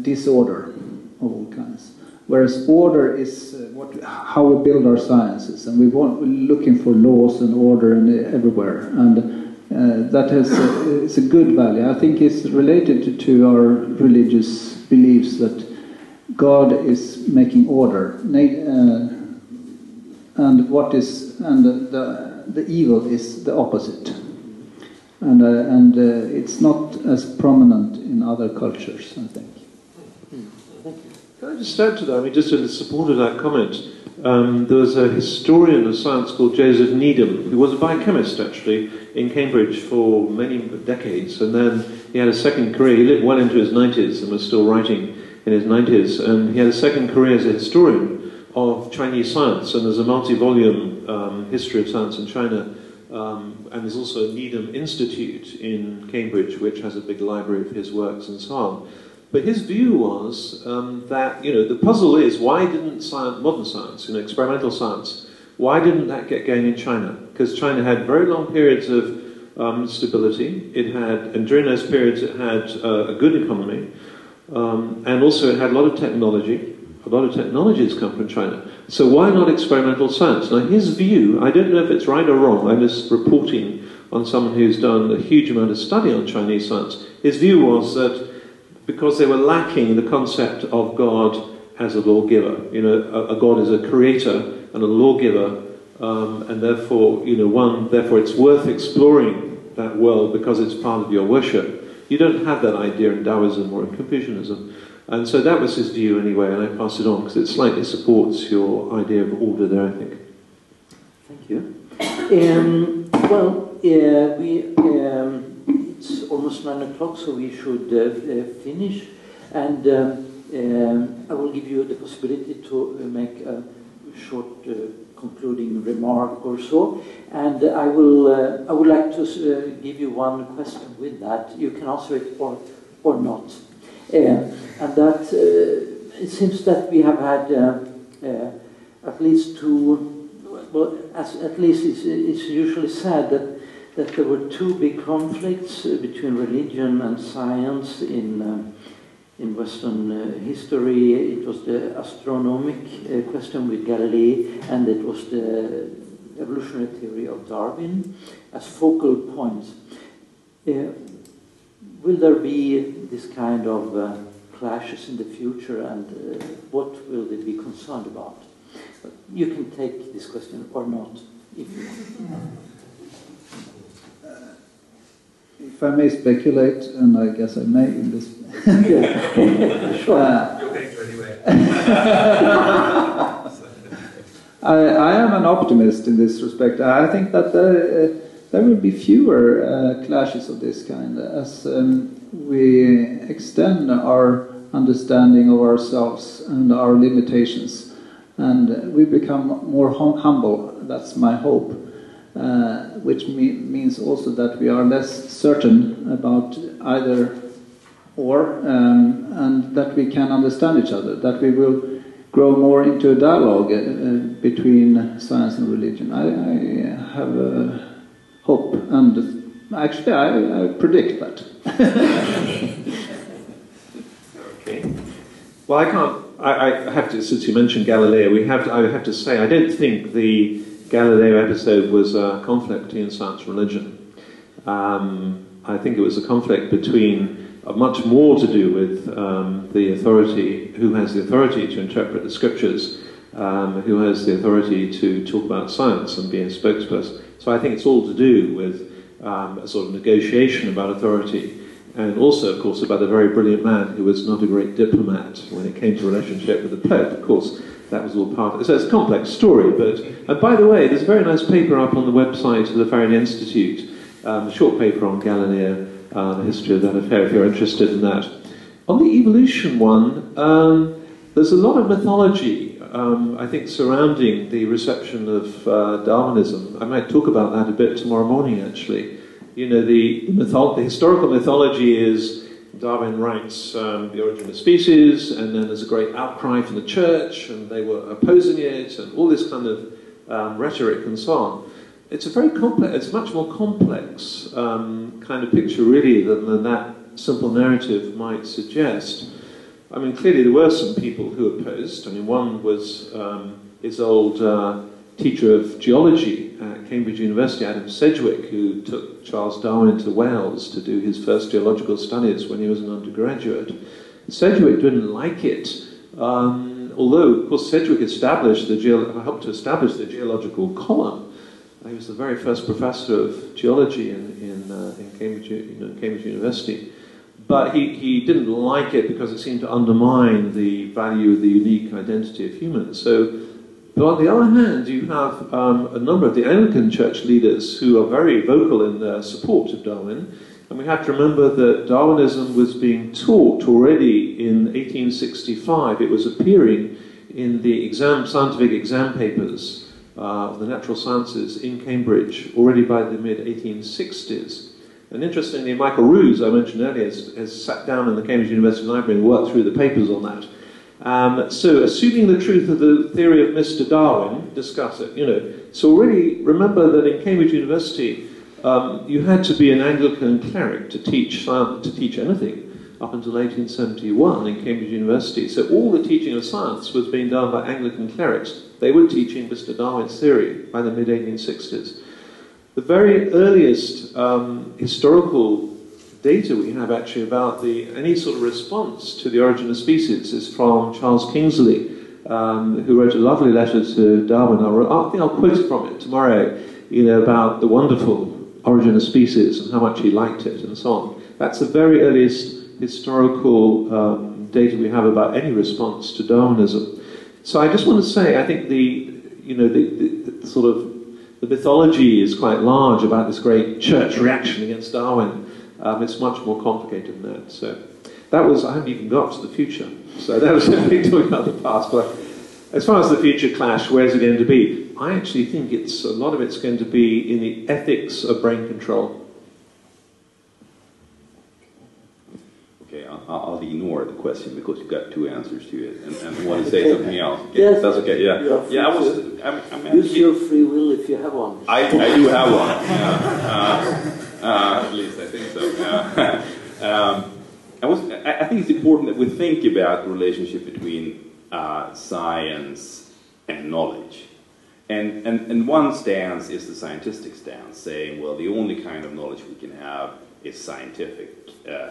disorder of all kinds. Whereas order is how we build our sciences, and we're looking for laws and order everywhere, and that is a good value. I think it's related to our religious beliefs that God is making order, and the evil is the opposite, and it's not as prominent in other cultures, I think. Can I just add to that? I mean, just in support of that comment, there was a historian of science called Joseph Needham, who was a biochemist, actually, in Cambridge for many decades, and then he had a second career. He lived well into his 90s and was still writing in his 90s, and he had a second career as a historian of Chinese science, and there's a multi-volume history of science in China, and there's also a Needham Institute in Cambridge, which has a big library of his works and so on. But his view was that, the puzzle is, why didn't modern science, experimental science, why didn't that get going in China? Because China had very long periods of stability. And during those periods it had a good economy, and also it had a lot of technology. A lot of technologies come from China. So why not experimental science? Now his view, I don't know if it's right or wrong, I'm just reporting on someone who's done a huge amount of study on Chinese science. His view was that because they were lacking the concept of God as a lawgiver. A God is a creator and a lawgiver, and therefore, therefore it's worth exploring that world because it's part of your worship. You don't have that idea in Taoism or in Confucianism. And so that was his view anyway, and I pass it on because it slightly supports your idea of order there, I think. Thank you. It's almost 9 o'clock, so we should finish. And I will give you the possibility to make a short concluding remark or so. And I would like to give you one question with that. You can answer it or not. And that it seems that we have had at least two. Well, at least it's usually said that there were two big conflicts between religion and science in Western history. It was the astronomic question with Galilei, and it was the evolutionary theory of Darwin as focal points. Will there be this kind of clashes in the future, and what will they be concerned about? You can take this question or not, if you want. If I may speculate, and I guess I may in this. Sure. You'll take it anyway. I am an optimist in this respect. I think that there will be fewer clashes of this kind as we extend our understanding of ourselves and our limitations, and we become more humble. That's my hope. Which means also that we are less certain about either or, and that we can understand each other, that we will grow more into a dialogue between science and religion. I have a hope, and actually I predict that. Okay. Well, I have to, since you mentioned Galileo, I have to say, I don't think the Galileo episode was a conflict between science and religion. I think it was a conflict between, much more to do with the authority, who has the authority to interpret the scriptures, who has the authority to talk about science and be a spokesperson. So I think it's all to do with a sort of negotiation about authority, and also, of course, about a very brilliant man who was not a great diplomat when it came to relationship with the Pope, of course. That was all part of it. So it's a complex story, but by the way, there's a very nice paper up on the website of the Faraday Institute, a short paper on Galileo, the history of that affair, if you're interested in that. On the evolution one, there's a lot of mythology, I think, surrounding the reception of Darwinism. I might talk about that a bit tomorrow morning, actually. The historical mythology is Darwin writes The Origin of Species, and then there's a great outcry from the church, and they were opposing it, and all this kind of rhetoric and so on. It's a very complex, it's a much more complex kind of picture, really, than that simple narrative might suggest. I mean, clearly there were some people who opposed. I mean, one was his old teacher of geology at Cambridge University, Adam Sedgwick, who took Charles Darwin to Wales to do his first geological studies when he was an undergraduate. Sedgwick didn't like it, although, of course, Sedgwick helped to establish the geological column. He was the very first professor of geology in Cambridge University. but he didn't like it because it seemed to undermine the value of the unique identity of humans. So, but on the other hand, you have a number of the Anglican Church leaders who are very vocal in their support of Darwin. And we have to remember that Darwinism was being taught already in 1865. It was appearing in the scientific exam papers of the natural sciences in Cambridge already by the mid-1860s. And interestingly, Michael Ruse, I mentioned earlier, has sat down in the Cambridge University Library and worked through the papers on that. So, assuming the truth of the theory of Mr. Darwin, discuss it. So already remember that in Cambridge University, you had to be an Anglican cleric to teach anything up until 1871 in Cambridge University. So all the teaching of science was being done by Anglican clerics. They were teaching Mr. Darwin's theory by the mid-1860s. The very earliest historical data we have actually about any sort of response to the origin of species is from Charles Kingsley, who wrote a lovely letter to Darwin. I think I'll quote it from it tomorrow, about the wonderful origin of species and how much he liked it and so on. That's the very earliest historical data we have about any response to Darwinism. So I just want to say, I think the mythology is quite large about this great church reaction against Darwin. It's much more complicated than that. So that was, I haven't even got to the future. So that was me talking about the past. But as far as the future clash, where's it going to be? I actually think a lot of it's going to be in the ethics of brain control. Okay, I'll ignore the question because you've got two answers to it, and I want to say something else. Okay, yes, that's okay. Yeah, yeah. Use your free will if you have one. I do have one. At least I think so. I think it's important that we think about the relationship between science and knowledge. And one stance is the scientific stance, saying, well, the only kind of knowledge we can have is scientific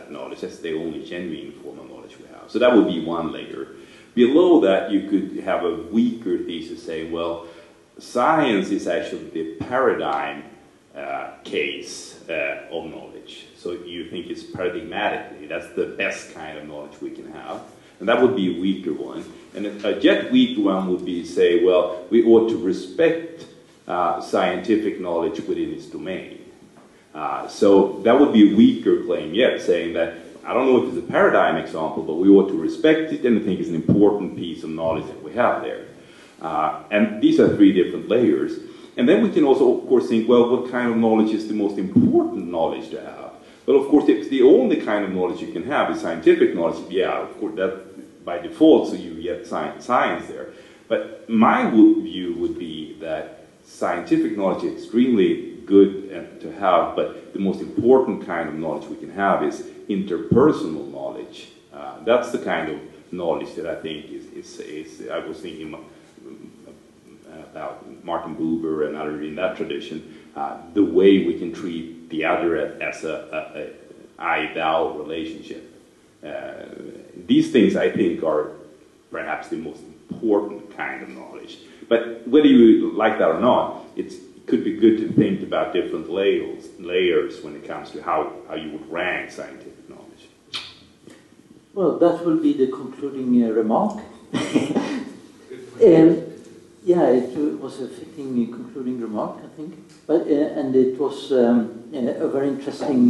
knowledge. That's the only genuine form of knowledge we have. So that would be one layer. Below that, you could have a weaker thesis saying, well, science is actually the paradigm case of knowledge. So you think it's paradigmatically, that's the best kind of knowledge we can have. And that would be a weaker one. And a yet weaker one would be, say, well, we ought to respect scientific knowledge within its domain. So that would be a weaker claim yet, saying that, I don't know if it's a paradigm example, but we ought to respect it, and I think it's an important piece of knowledge that we have there. And these are three different layers. And then we can also, of course, think, well, what kind of knowledge is the most important knowledge to have? Well, of course, if the only kind of knowledge you can have is scientific knowledge, yeah, of course, that by default, so you get science there. But my view would be that scientific knowledge is extremely good to have, but the most important kind of knowledge we can have is interpersonal knowledge. That's the kind of knowledge that I think is I was thinking about Martin Buber and others in that tradition, the way we can treat the other as a I-thou relationship. These things, I think, are perhaps the most important kind of knowledge. But whether you like that or not, it could be good to think about different layers when it comes to how you would rank scientific knowledge. Well, that will be the concluding remark. Yeah, it was a fitting concluding remark, I think. But and it was a very interesting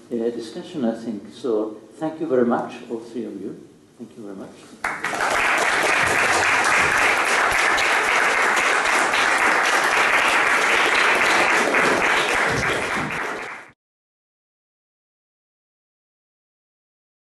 discussion, I think. So thank you very much, all three of you. Thank you very much.